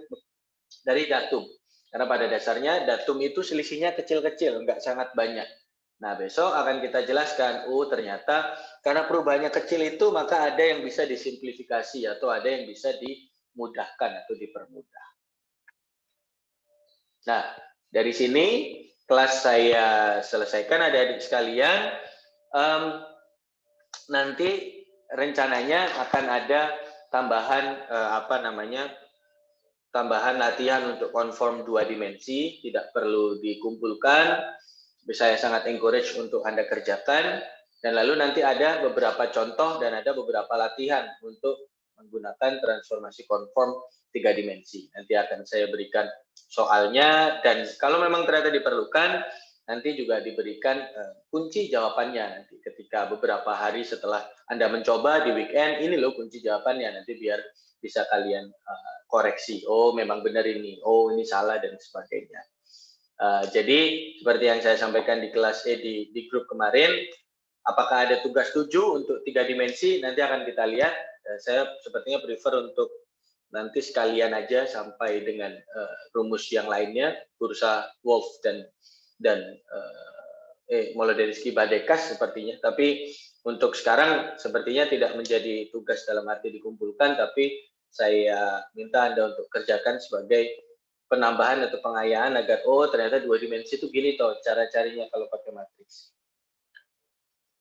dari datum. Karena pada dasarnya datum itu selisihnya kecil-kecil, nggak sangat banyak. Nah, besok akan kita jelaskan, ternyata karena perubahannya kecil itu, maka ada yang bisa disimplifikasi atau ada yang bisa dimudahkan atau dipermudah. Nah, dari sini kelas saya selesaikan adik-adik sekalian. Nanti rencananya akan ada tambahan tambahan latihan untuk konform 2 dimensi, tidak perlu dikumpulkan. Saya sangat encourage untuk Anda kerjakan. Dan lalu nanti ada beberapa contoh dan ada beberapa latihan untuk menggunakan transformasi konform 3 dimensi. Nanti akan saya berikan soalnya, dan kalau memang ternyata diperlukan, nanti juga diberikan kunci jawabannya nanti ketika beberapa hari setelah Anda mencoba di weekend, ini loh kunci jawabannya, nanti biar bisa kalian koreksi, memang benar ini, ini salah dan sebagainya. Jadi seperti yang saya sampaikan di kelas E di grup kemarin, apakah ada tugas 7 untuk 3 dimensi, nanti akan kita lihat. Saya sepertinya prefer untuk nanti sekalian aja sampai dengan rumus yang lainnya, Bursa Wolf dan Molodensky Badekas sepertinya. Tapi untuk sekarang sepertinya tidak menjadi tugas dalam arti dikumpulkan, tapi saya minta Anda untuk kerjakan sebagai penambahan atau pengayaan agar ternyata 2 dimensi itu gini toh cara carinya kalau pakai matriks.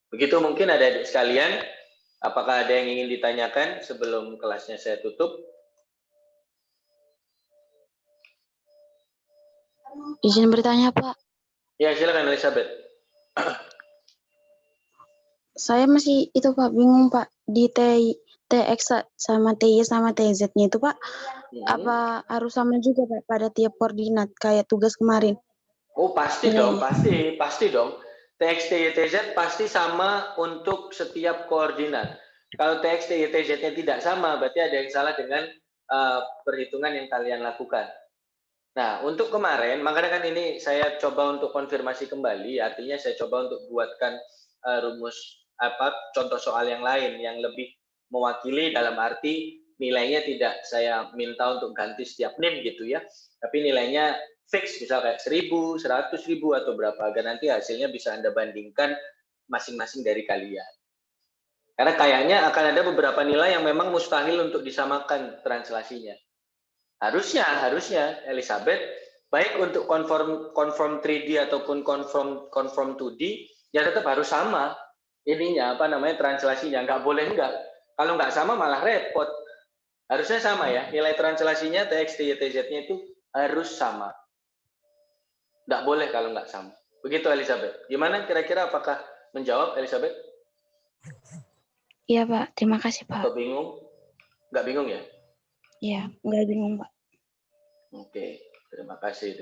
Begitu mungkin ada adik sekalian. Apakah ada yang ingin ditanyakan sebelum kelasnya saya tutup? Izin bertanya, Pak. Ya, silakan Elizabeth. Saya masih itu, Pak, bingung, Pak. Di TX sama TY sama TZ-nya itu, Pak, apa harus sama juga, Pak, pada tiap koordinat kayak tugas kemarin? Oh, pasti dong, pasti dong. TX, TY, TZ pasti sama untuk setiap koordinat. Kalau TX, TY, TZ-nya tidak sama, berarti ada yang salah dengan perhitungan yang kalian lakukan. Nah, untuk kemarin, makanya kan ini saya coba untuk konfirmasi kembali, artinya saya coba untuk buatkan rumus contoh soal yang lain yang lebih mewakili dalam arti nilainya tidak saya minta untuk ganti setiap NIM gitu ya, tapi nilainya fix, misal kayak 1000, 100.000 atau berapa, agar nanti hasilnya bisa Anda bandingkan masing-masing dari kalian. Karena kayaknya akan ada beberapa nilai yang memang mustahil untuk disamakan translasinya. Harusnya Elizabeth, baik untuk conform 3D ataupun conform 2D, ya tetap harus sama ininya, translasinya. Nggak boleh enggak. Kalau nggak sama malah repot. Harusnya sama ya, nilai translasinya TX, TY, TZ-nya itu harus sama. Nggak boleh kalau nggak sama. Begitu Elizabeth. Gimana kira-kira, apakah menjawab Elizabeth? Iya, Pak. Terima kasih, Pak. Atau bingung? Nggak bingung ya? Iya, nggak bingung, Pak. Oke, terima kasih.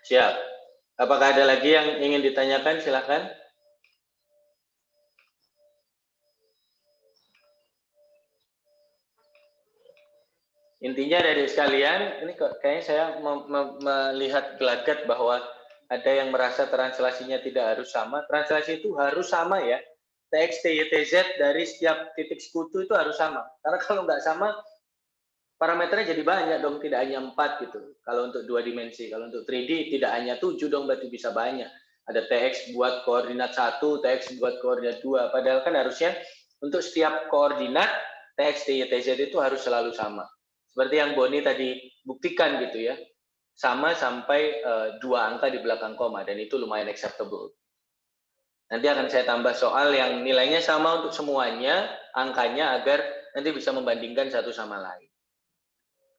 Siap. Apakah ada lagi yang ingin ditanyakan? Silakan. Intinya dari sekalian, ini kayaknya saya melihat gelagat bahwa ada yang merasa translasinya tidak harus sama. Translasi itu harus sama ya. TX, TY, TZ dari setiap titik sekutu itu harus sama. Karena kalau nggak sama, parameternya jadi banyak dong, tidak hanya 4 gitu. Kalau untuk 2 dimensi, kalau untuk 3D tidak hanya 7 dong, berarti bisa banyak. Ada TX buat koordinat 1, TX buat koordinat 2. Padahal kan harusnya untuk setiap koordinat, TX, TY, TZ itu harus selalu sama. Seperti yang Boni tadi buktikan gitu ya. Sama sampai 2 angka di belakang koma, dan itu lumayan acceptable. Nanti akan saya tambah soal yang nilainya sama untuk semuanya, angkanya, agar nanti bisa membandingkan satu sama lain.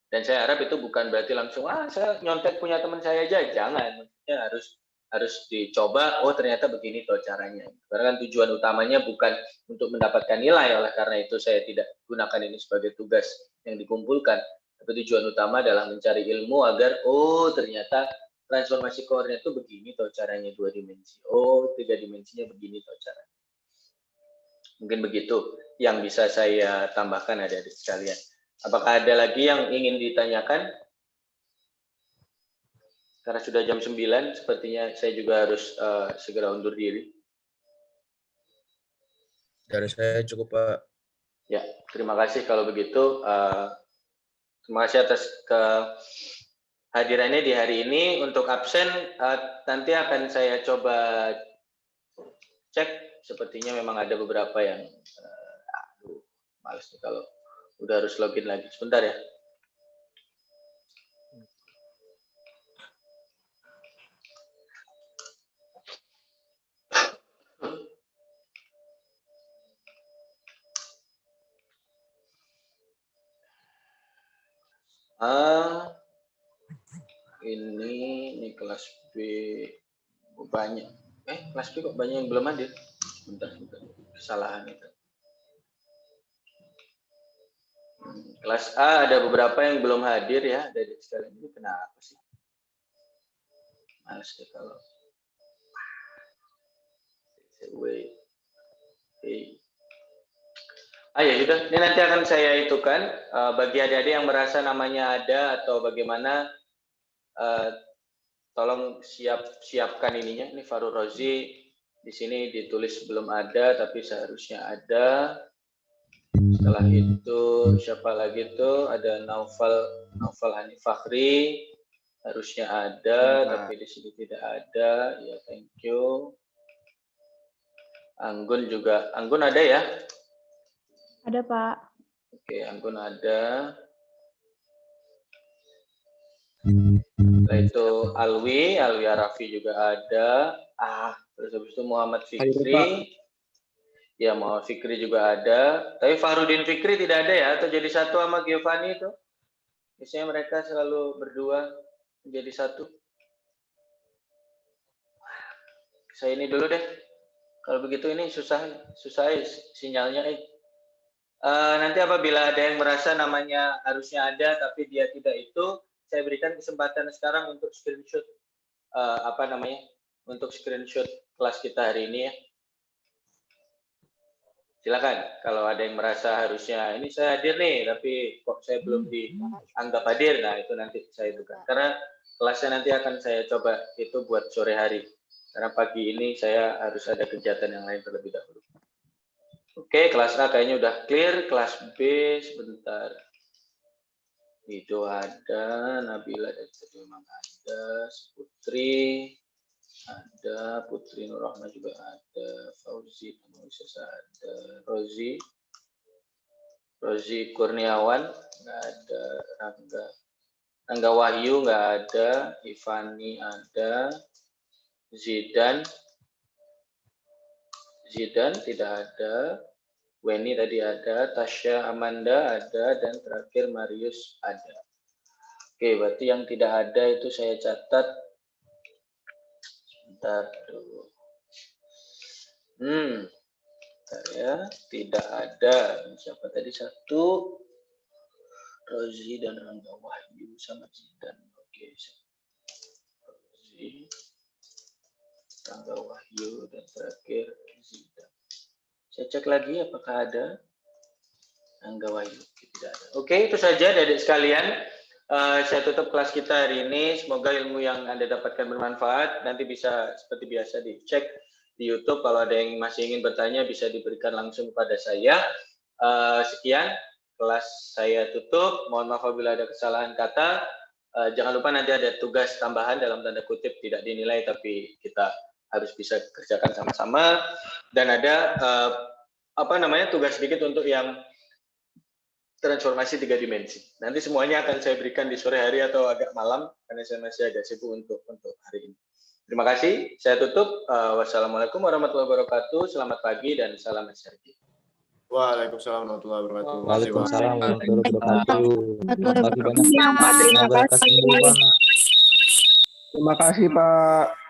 Dan saya harap itu bukan berarti langsung, saya nyontek punya teman saya aja. Jangan. Maksudnya harus dicoba, ternyata begini tuh caranya. Karena kan tujuan utamanya bukan untuk mendapatkan nilai, oleh karena itu saya tidak gunakan ini sebagai tugas yang dikumpulkan. Tapi tujuan utama adalah mencari ilmu agar, ternyata transformasi koordinat itu begini tuh caranya 2 dimensi. 3 dimensinya begini tuh caranya. Mungkin begitu yang bisa saya tambahkan adik-adik sekalian. Apakah ada lagi yang ingin ditanyakan? Karena sudah jam 9, sepertinya saya juga harus segera undur diri. Dari saya cukup, Pak. Ya, terima kasih kalau begitu. Terima kasih atas kehadirannya di hari ini. Untuk absen, nanti akan saya coba cek. Sepertinya memang ada beberapa yang, males nih kalau udah harus login lagi. Sebentar ya. Ini kelas B banyak. Kelas B kok banyak yang belum hadir? Bentar. Kesalahan itu. Kelas A ada beberapa yang belum hadir ya. Dari sekalian ini kenapa sih? Males deh kalau. Wait. Ya sudah, ini nanti akan saya itukan bagi adik-adik yang merasa namanya ada atau bagaimana, tolong siapkan ininya. Ini Farul Rozi di sini ditulis belum ada tapi seharusnya ada. Setelah itu siapa lagi tuh? Ada Naufal Hanif Fakhri, harusnya ada tapi di sini tidak ada. Ya, thank you. Anggun juga, Anggun ada ya? Ada, Pak. Oke, Anggun ada. Setelah itu Alwi Arafi juga ada. Terus habis itu Muhammad Fikri. Ya, Muhammad Fikri juga ada. Tapi Fahrudin Fikri tidak ada ya? Atau jadi satu sama Giovanni itu? Biasanya mereka selalu berdua menjadi satu. Saya ini dulu deh. Kalau begitu ini susah sinyalnya. Nanti apabila ada yang merasa namanya harusnya ada tapi dia tidak itu, saya berikan kesempatan sekarang untuk screenshot untuk screenshot kelas kita hari ini ya. Silakan kalau ada yang merasa harusnya ini saya hadir nih tapi kok saya belum dianggap hadir, nah itu nanti saya itu kan. Karena kelasnya nanti akan saya coba itu buat sore hari. Karena pagi ini saya harus ada kegiatan yang lain terlebih dahulu. Oke, kelas A kayaknya udah clear. Kelas B sebentar. Itu ada, Nabila dan memang ada, Putri ada, Putri Nur Rahma juga ada, Fauzi ada, Rozi Kurniawan nggak ada, Rangga Wahyu nggak ada, Ivani ada, Zidan tidak ada, Weni tadi ada, Tasya Amanda ada, dan terakhir Marius ada. Oke, berarti yang tidak ada itu saya catat. Sebentar dulu. Ya, tidak ada. Siapa tadi satu? Rozi dan Rangga Wahyu sama Zidan. Oke. Rozi, Rangga Wahyu, dan terakhir Zidan. Saya cek lagi apakah ada. Rangga Wahyu. Tidak ada. Oke, itu saja adik sekalian. Saya tutup kelas kita hari ini. Semoga ilmu yang Anda dapatkan bermanfaat. Nanti bisa seperti biasa dicek di YouTube. Kalau ada yang masih ingin bertanya bisa diberikan langsung kepada saya. Sekian kelas saya tutup. Mohon maaf apabila ada kesalahan kata. Jangan lupa nanti ada tugas tambahan dalam tanda kutip tidak dinilai tapi kita harus bisa kerjakan sama-sama. Dan ada tugas sedikit untuk yang transformasi 3 dimensi. Nanti semuanya akan saya berikan di sore hari atau agak malam karena saya masih agak sibuk untuk hari ini. Terima kasih. Saya tutup. Wassalamualaikum warahmatullahi wabarakatuh. Selamat pagi dan salam SRG. Waalaikumsalam warahmatullahi wabarakatuh. Waalaikumsalam warahmatullahi wabarakatuh. Terima kasih. Terima kasih, Pak. Terima kasih, Pak.